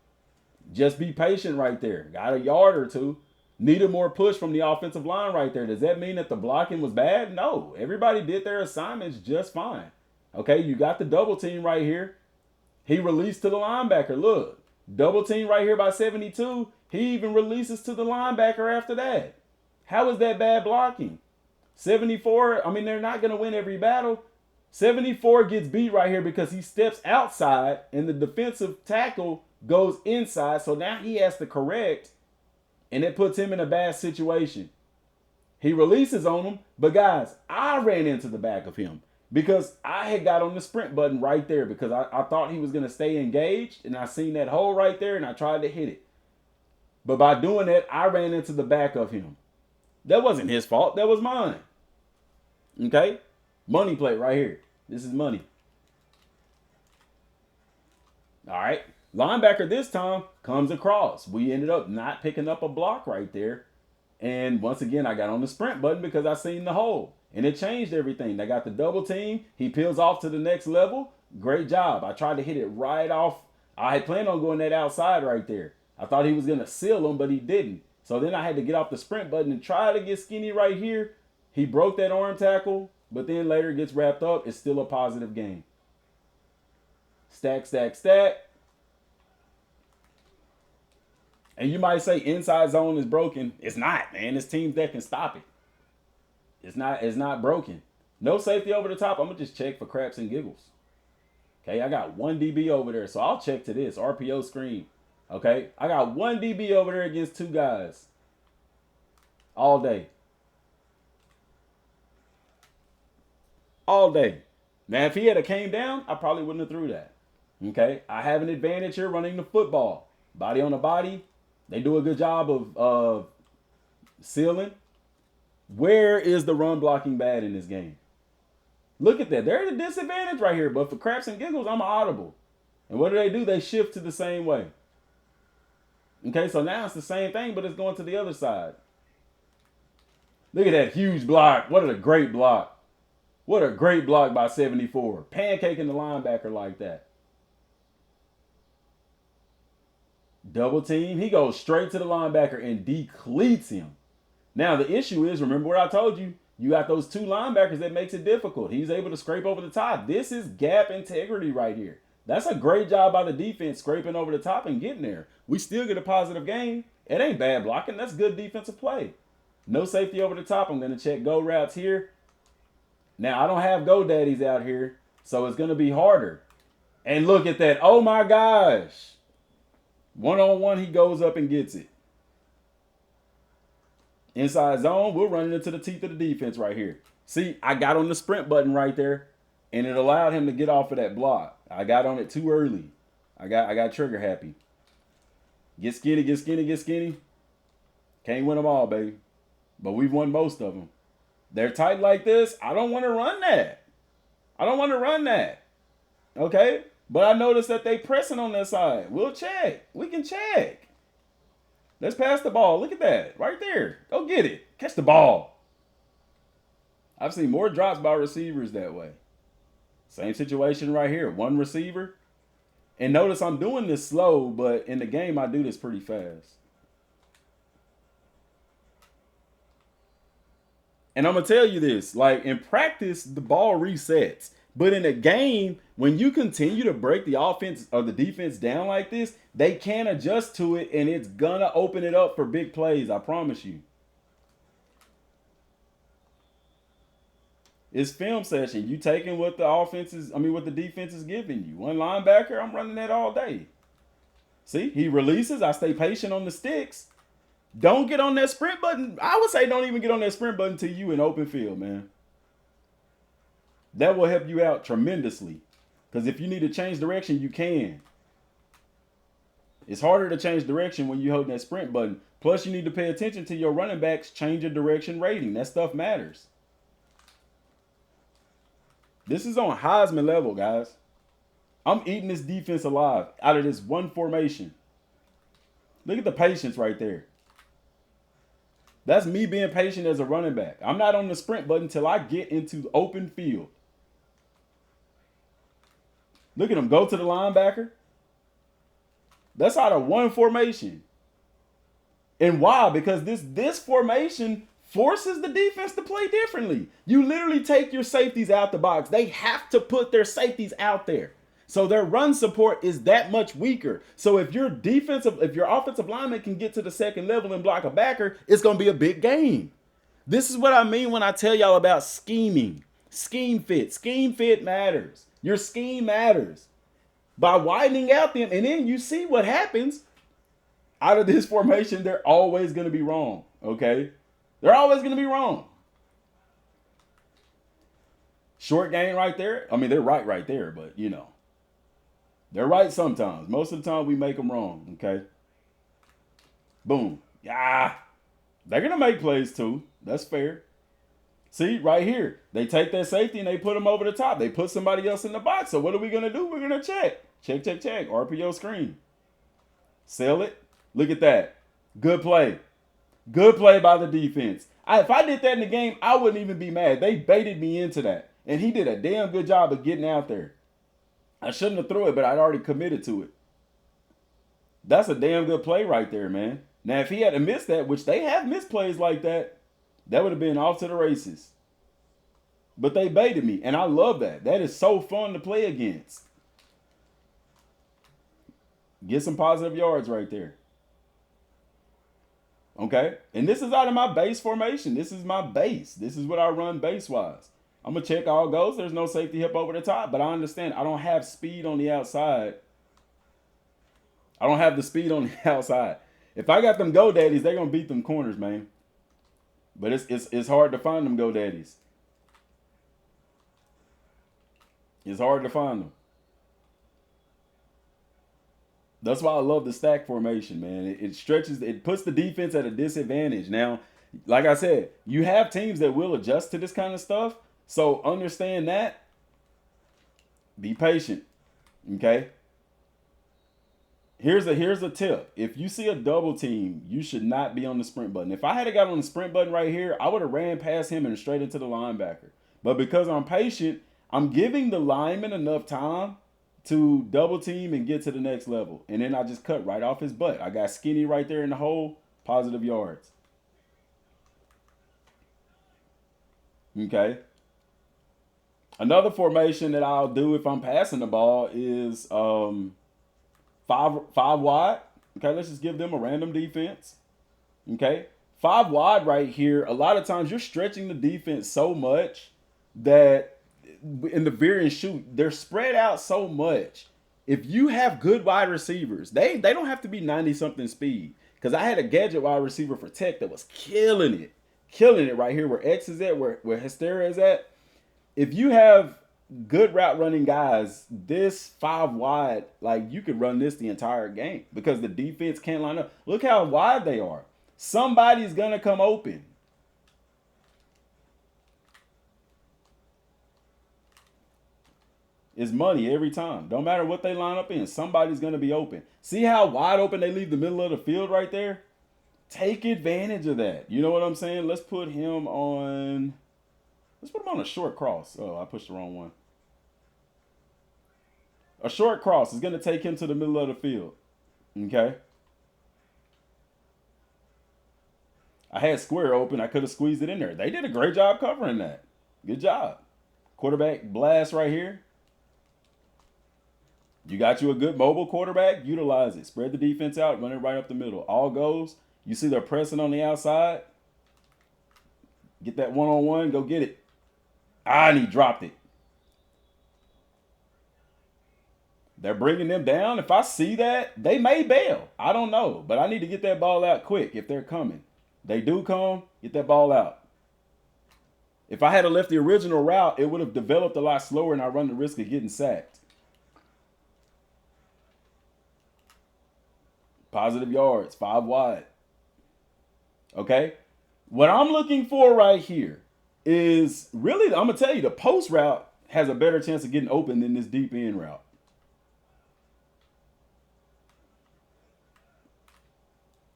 Just be patient right there. Got a yard or two. Needed more push from the offensive line right there. Does that mean that the blocking was bad? No. Everybody did their assignments just fine. Okay, you got the double team right here. He released to the linebacker. Look, double team right here by 72. He even releases to the linebacker after that. How is that bad blocking? 74, they're not going to win every battle. 74 gets beat right here because he steps outside and the defensive tackle goes inside. So now he has to correct. And it puts him in a bad situation. He releases on him. But guys, I ran into the back of him because I had got on the sprint button right there because I thought he was going to stay engaged. And I seen that hole right there and I tried to hit it. But by doing that, I ran into the back of him. That wasn't his fault. That was mine. Okay? Money plate right here. This is money. All right. Linebacker this time comes across. We ended up not picking up a block right there. And once again, I got on the sprint button because I seen the hole. And it changed everything. They got the double team. He peels off to the next level. Great job. I tried to hit it right off. I had planned on going that outside right there. I thought he was going to seal him, but he didn't. So then I had to get off the sprint button and try to get skinny right here. He broke that arm tackle, but then later gets wrapped up. It's still a positive game. Stack, stack, stack. And you might say inside zone is broken. It's not, man. It's teams that can stop it. It's not broken. No safety over the top. I'm going to just check for craps and giggles. Okay, I got 1 DB over there. So I'll check to this. RPO screen. Okay, I got 1 DB over there against 2 guys. All day. all day. Now, if he had came down, I probably wouldn't have threw that. Okay, I have an advantage here running the football. Body on the body. They do a good job of sealing. Where is the run blocking bad in this game? Look at that. They're at a disadvantage right here. But for craps and giggles, I'm audible. And what do? They shift to the same way. Okay, so now it's the same thing, but it's going to the other side. Look at that huge block. What a great block. What a great block by 74. Pancaking the linebacker like that. Double team. He goes straight to the linebacker and decleats him. Now, the issue is, remember what I told you? You got those two linebackers that makes it difficult. He's able to scrape over the top. This is gap integrity right here. That's a great job by the defense scraping over the top and getting there. We still get a positive gain. It ain't bad blocking. That's good defensive play. No safety over the top. I'm going to check go routes here. Now, I don't have GoDaddies out here, so it's going to be harder. And look at that. Oh, my gosh. One-on-one, he goes up and gets it. Inside zone, we're running into the teeth of the defense right here. See, I got on the sprint button right there, and it allowed him to get off of that block. I got on it too early. I got trigger happy. Get skinny, get skinny, get skinny. Can't win them all, baby. But we've won most of them. They're tight like this. I don't want to run that. I don't want to run that. Okay? But I noticed that they pressing on that side. We'll check. We can check. Let's pass the ball. Look at that. Right there. Go get it. Catch the ball. I've seen more drops by receivers that way. Same situation right here. One receiver. And notice I'm doing this slow, but in the game I do this pretty fast. And I'm going to tell you this. Like, in practice, the ball resets. But in a game, when you continue to break the offense or the defense down like this, they can't adjust to it, and it's going to open it up for big plays. I promise you. It's film session. You taking what the what the defense is giving you. One linebacker, I'm running that all day. See, he releases. I stay patient on the sticks. Don't get on that sprint button. I would say don't even get on that sprint button till you in open field, man. That will help you out tremendously. Because if you need to change direction, you can. It's harder to change direction when you're holding that sprint button. Plus, you need to pay attention to your running backs change your direction rating. That stuff matters. This is on Heisman level, guys. I'm eating this defense alive out of this one formation. Look at the patience right there. That's me being patient as a running back. I'm not on the sprint button until I get into open field. Look at him go to the linebacker. That's out of one formation. And why? Because this formation forces the defense to play differently. You literally take your safeties out the box. They have to put their safeties out there. So their run support is that much weaker. So if your offensive lineman can get to the second level and block a backer, it's going to be a big game. This is what I mean when I tell y'all about scheming. Scheme fit. Scheme fit matters. Your scheme matters. By widening out them, and then you see what happens. Out of this formation, they're always going to be wrong. Okay? They're always going to be wrong. Short gain right there. I mean, they're right there, but you know. They're right sometimes. Most of the time we make them wrong, okay? Boom. Yeah. They're going to make plays too. That's fair. See, right here. They take that safety and they put them over the top. They put somebody else in the box. So what are we going to do? We're going to check. Check, check, check. RPO screen. Sell it. Look at that. Good play. Good play by the defense. If I did that in the game, I wouldn't even be mad. They baited me into that. And he did a damn good job of getting out there. I shouldn't have threw it, but I'd already committed to it. That's a damn good play right there, man. Now, if he had missed that, which they have missed plays like that, that would have been off to the races. But they baited me, and I love that. That is so fun to play against. Get some positive yards right there. Okay? And this is out of my base formation. This is my base. This is what I run base-wise. I'm going to check all goes. There's no safety hip over the top, but I understand I don't have speed on the outside. I don't have the speed on the outside. If I got them GoDaddies, they're going to beat them corners, man. But it's hard to find them GoDaddies. It's hard to find them. That's why I love the stack formation, man. It stretches, it puts the defense at a disadvantage. Now, like I said, you have teams that will adjust to this kind of stuff. So understand that. Be patient. Okay. Here's a tip. If you see a double team, you should not be on the sprint button. If I had got on the sprint button right here, I would have ran past him and straight into the linebacker. But because I'm patient, I'm giving the lineman enough time to double team and get to the next level. And then I just cut right off his butt. I got Skinny right there in the hole, positive yards. Okay. Another formation that I'll do if I'm passing the ball is five wide. Okay, let's just give them a random defense. Okay. Five wide right here. A lot of times you're stretching the defense so much that in the veer and shoot, they're spread out so much. If you have good wide receivers, they don't have to be 90 something speed. Because I had a gadget wide receiver for Tech that was killing it right here where X is at, where Hysteria is at. If you have good route running guys, this five wide, like you could run this the entire game because the defense can't line up. Look how wide they are. Somebody's gonna come open. It's money every time. Don't matter what they line up in. Somebody's gonna be open. See how wide open they leave the middle of the field right there? Take advantage of that. You know what I'm saying? Let's put him on. Let's put him on a short cross. Oh, I pushed the wrong one. A short cross is going to take him to the middle of the field. Okay. I had square open. I could have squeezed it in there. They did a great job covering that. Good job. Quarterback blast right here. You got you a good mobile quarterback. Utilize it. Spread the defense out. Run it right up the middle. All goes. You see they're pressing on the outside. Get that one-on-one. Go get it. And he dropped it. They're bringing them down. If I see that, they may bail. I don't know. But I need to get that ball out quick if they're coming. They do come, get that ball out. If I had left the original route, it would have developed a lot slower and I run the risk of getting sacked. Positive yards, 5 wide. Okay? What I'm looking for right here is really, I'm going to tell you, the post route has a better chance of getting open than this deep end route.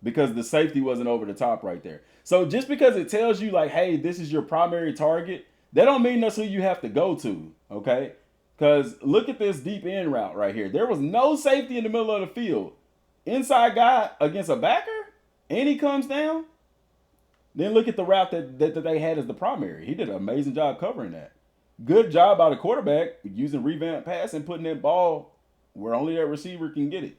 Because the safety wasn't over the top right there. So just because it tells you like, hey, this is your primary target, that don't mean that's who you have to go to, okay? Because look at this deep end route right here. There was no safety in the middle of the field. Inside guy against a backer, and he comes down. Then look at the route that they had as the primary. He did an amazing job covering that. Good job by the quarterback using revamp pass and putting that ball where only that receiver can get it.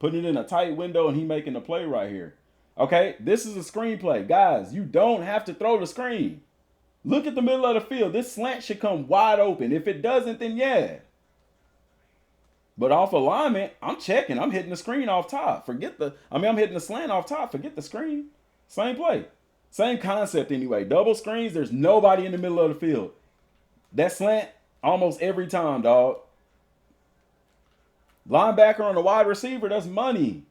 Putting it in a tight window and he making the play right here. Okay, this is a screenplay. Guys, you don't have to throw the screen. Look at the middle of the field. This slant should come wide open. If it doesn't, then yeah. But off alignment, I'm checking. I'm hitting the screen off top. I'm hitting the slant off top. Forget the screen. Same play. Same concept anyway. Double screens, there's nobody in the middle of the field. That slant, almost every time, dog. Linebacker on a wide receiver, that's money.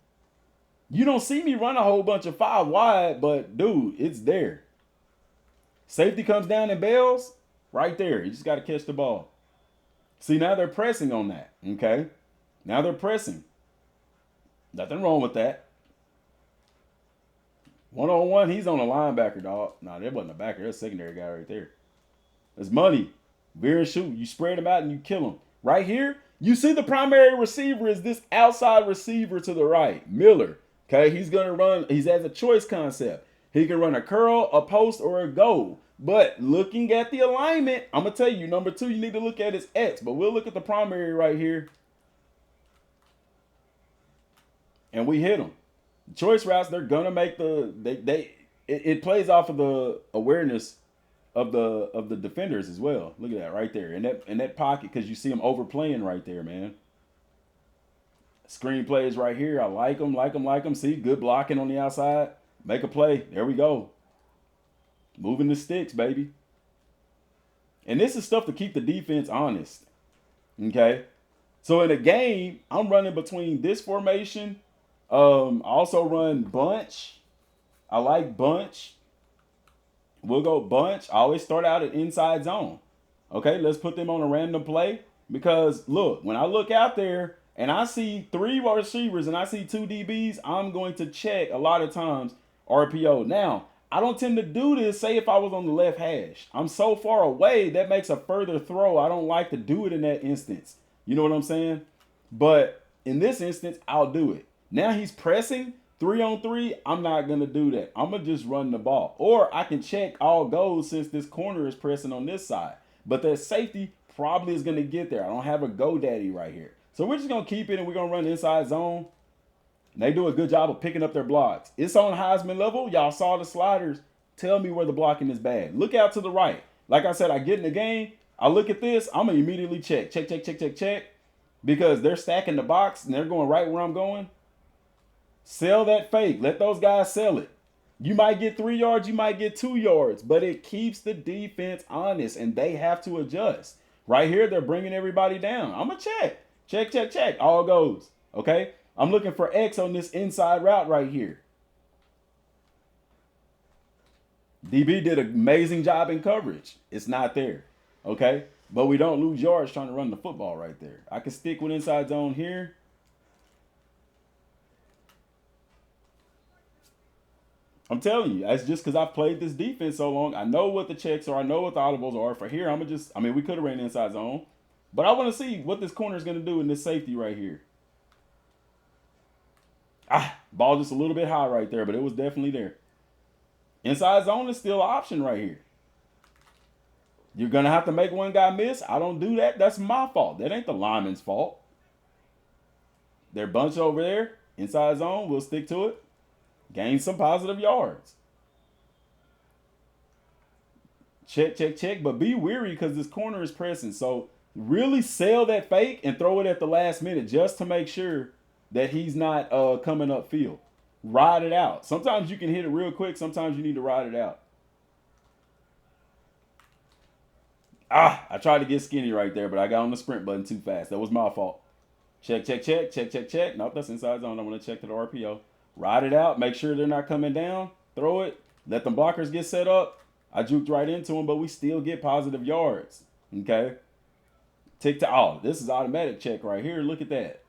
You don't see me run a whole bunch of 5 wide, but dude, it's there. Safety comes down and bails, right there. You just got to catch the ball. See, now they're pressing on that, okay? Now they're pressing. Nothing wrong with that. One-on-one, he's on a linebacker, dog. Nah, that wasn't a backer. That's a secondary guy right there. That's money. Veer and shoot. You spread him out and you kill him. Right here, you see the primary receiver is this outside receiver to the right, Miller. Okay, he's going to run. He's has a choice concept. He can run a curl, a post, or a go. But looking at the alignment, I'm going to tell you, number 2 you need to look at is X. But we'll look at the primary right here. And we hit them. Choice routes, they're going to make it plays off of the awareness of the defenders as well. Look at that right there. In that pocket, because you see them overplaying right there, man. Screen plays right here. I like them. See, good blocking on the outside. Make a play. There we go. Moving the sticks, baby. And this is stuff to keep the defense honest. Okay. So in a game, I'm running between this formation. I also run bunch. I like bunch. We'll go bunch. I always start out at inside zone. Okay, let's put them on a random play. Because look, when I look out there and I see 3 receivers and I see 2 DBs, I'm going to check a lot of times RPO. Now, I don't tend to do this, say if I was on the left hash. I'm so far away, that makes a further throw. I don't like to do it in that instance. You know what I'm saying? But in this instance, I'll do it. Now he's pressing 3-on-3. I'm not going to do that. I'm going to just run the ball. Or I can check all goals since this corner is pressing on this side. But that safety probably is going to get there. I don't have a GoDaddy right here. So we're just going to keep it and we're going to run inside zone. And they do a good job of picking up their blocks. It's on Heisman level. Y'all saw the sliders. Tell me where the blocking is bad. Look out to the right. Like I said, I get in the game. I look at this. I'm going to immediately check. Check, check, check, check, check. Because they're stacking the box and they're going right where I'm going. Sell that fake. Let those guys sell it. You might get 3 yards, you might get 2 yards, but it keeps the defense honest and they have to adjust. Right here, they're bringing everybody down. I'm going to check. Check, check, check. All goes. Okay? I'm looking for X on this inside route right here. DB did an amazing job in coverage. It's not there. Okay? But we don't lose yards trying to run the football right there. I can stick with inside zone here. I'm telling you, that's just because I've played this defense so long. I know what the checks are. I know what the audibles are. For here, I'm going to just, I mean, we could have ran inside zone. But I want to see what this corner is going to do in this safety right here. Ball just a little bit high right there, but it was definitely there. Inside zone is still an option right here. You're going to have to make one guy miss. I don't do that. That's my fault. That ain't the lineman's fault. They're bunched over there. Inside zone. We'll stick to it. Gain some positive yards. Check, check, check. But be weary because this corner is pressing. So really sell that fake and throw it at the last minute just to make sure that he's not coming upfield. Ride it out. Sometimes you can hit it real quick. Sometimes you need to ride it out. I tried to get skinny right there, but I got on the sprint button too fast. That was my fault. Check, check, check, check, check, check. Nope, that's inside zone. I'm going to check to the RPO. Ride it out. Make sure they're not coming down. Throw it. Let them blockers get set up. I juked right into them, but we still get positive yards. Okay. Tick to this is automatic check right here. Look at that.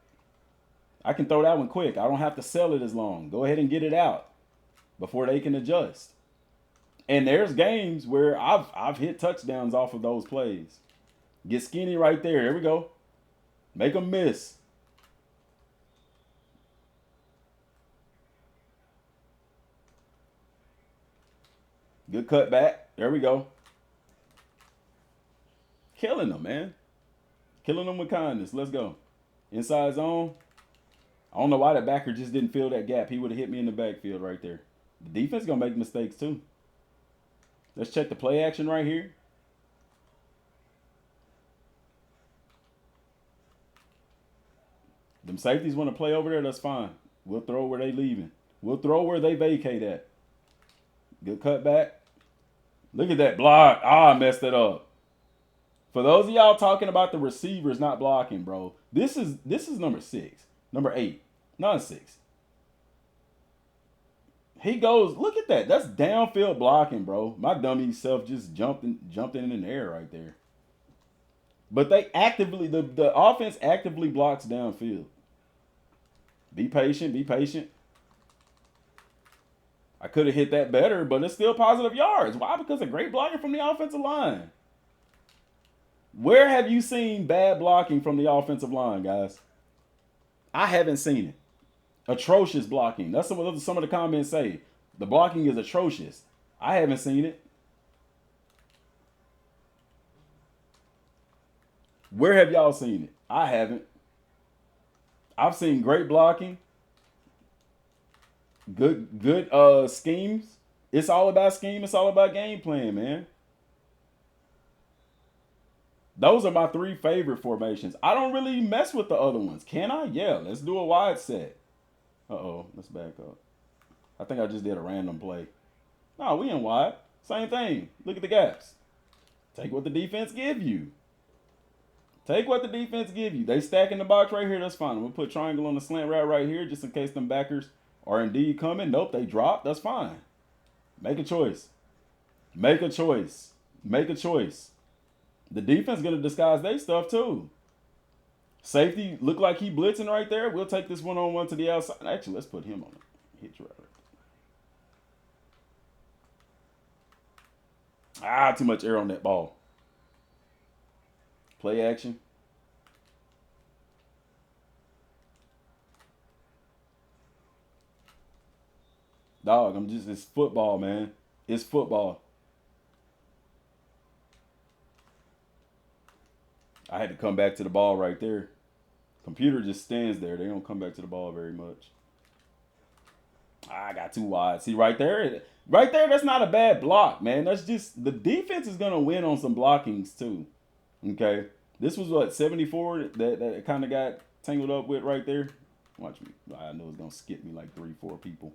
I can throw that one quick. I don't have to sell it as long. Go ahead and get it out before they can adjust. And there's games where I've hit touchdowns off of those plays. Get skinny right there. There we go. Make them miss. Good cutback. There we go. Killing them, man. Killing them with kindness. Let's go. Inside zone. I don't know why that backer just didn't fill that gap. He would have hit me in the backfield right there. The defense is going to make mistakes too. Let's check the play action right here. Them safeties want to play over there, that's fine. We'll throw where they leaving. We'll throw where they vacate at. Good cutback. Look at that block. I messed it up. For those of y'all talking about the receivers not blocking, bro, this is number 6. Number 8. Not 6. He goes, look at that. That's downfield blocking, bro. My dummy self just jumped in the air right there. But they actively, the offense actively blocks downfield. Be patient, be patient. I could have hit that better, but it's still positive yards. Why? Because of great blocking from the offensive line. Where have you seen bad blocking from the offensive line, guys? I haven't seen it. Atrocious blocking. That's what some of the comments say. The blocking is atrocious. I haven't seen it. Where have y'all seen it? I haven't. I've seen great blocking. Good schemes. It's all about scheme. It's all about game plan, man. Those are my 3 favorite formations. I don't really mess with the other ones. Can I? Yeah, let's do a wide set. Uh-oh, let's back up. I think I just did a random play. No, we in wide. Same thing. Look at the gaps. Take what the defense give you. Take what the defense give you. They stack in the box right here. That's fine. We'll put triangle on the slant route right here just in case them backers are indeed coming. Nope, they drop. That's fine. Make a choice. Make a choice. Make a choice. The defense going to disguise their stuff too. Safety look like he blitzing right there. We'll take this one-on-one to the outside. Actually, let's put him on it. Hit you right. Too much air on that ball. Play action. Dog, it's football, man. It's football. I had to come back to the ball right there. Computer just stands there. They don't come back to the ball very much. I got too wide. See, right there, that's not a bad block, man. That's just, the defense is going to win on some blockings, too. Okay? This was, what, 74 that it kind of got tangled up with right there? Watch me. I know it's going to skip me like 3-4 people.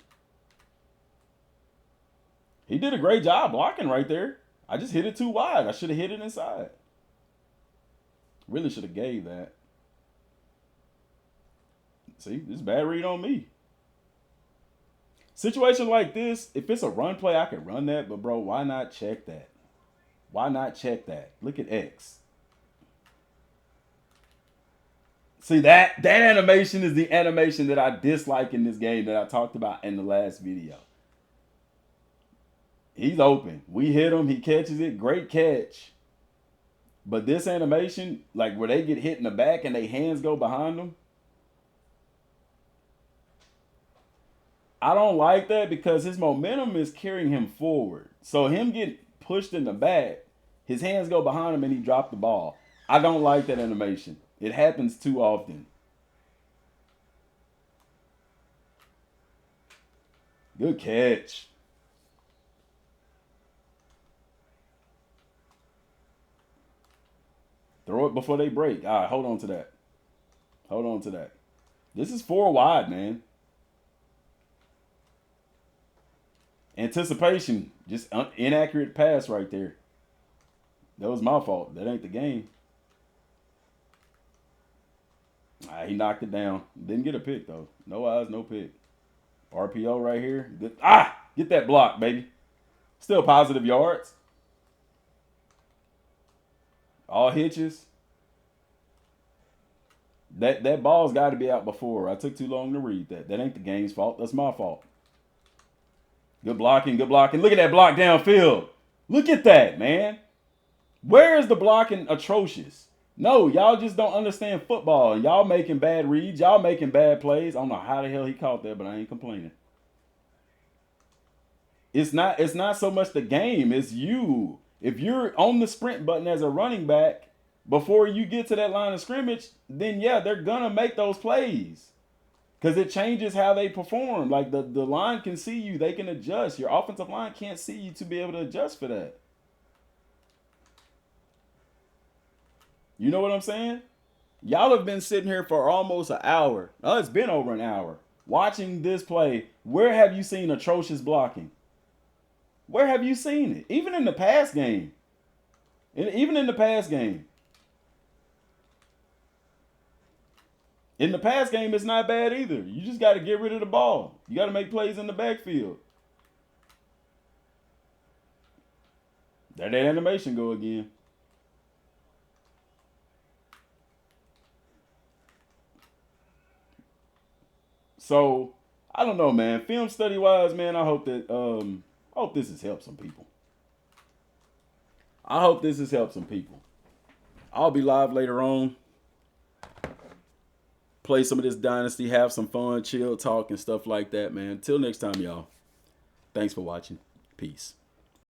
He did a great job blocking right there. I just hit it too wide. I should have hit it inside. Really should have gave that. See, this is bad read on me. Situation like this, if it's a run play, I could run that. But, bro, why not check that? Why not check that? Look at X. See, that animation is the animation that I dislike in this game that I talked about in the last video. He's open. We hit him. He catches it. Great catch. But this animation, like where they get hit in the back and their hands go behind them, I don't like that because his momentum is carrying him forward. So him getting pushed in the back, his hands go behind him and he dropped the ball. I don't like that animation. It happens too often. Good catch. Throw it before they break. All right, hold on to that. Hold on to that. This is 4 wide, man. Anticipation. Just inaccurate pass right there. That was my fault. That ain't the game. He knocked it down. Didn't get a pick, though. No eyes, no pick. RPO right here. Good. Get that block, baby. Still positive yards. All hitches. That ball's got to be out before. I took too long to read that. That ain't the game's fault. That's my fault. Good blocking, good blocking. Look at that block downfield. Look at that, man. Where is the blocking atrocious? No, y'all just don't understand football. Y'all making bad reads. Y'all making bad plays. I don't know how the hell he caught that, but I ain't complaining. It's not so much the game. It's you. If you're on the sprint button as a running back before you get to that line of scrimmage, then yeah, they're going to make those plays. Because it changes how they perform. Like the line can see you. They can adjust. Your offensive line can't see you to be able to adjust for that. You know what I'm saying? Y'all have been sitting here for almost an hour. Oh, it's been over an hour. Watching this play. Where have you seen atrocious blocking? Where have you seen it? Even in the pass game. Even in the pass game. In the pass game, it's not bad either. You just got to get rid of the ball. You got to make plays in the backfield. There that animation go again. So, I don't know, man. Film study wise, man, I hope that I hope this has helped some people. I hope this has helped some people. I'll be live later on. Play some of this Dynasty, have some fun, chill, talk, and stuff like that, man. Till next time, y'all. Thanks for watching. Peace.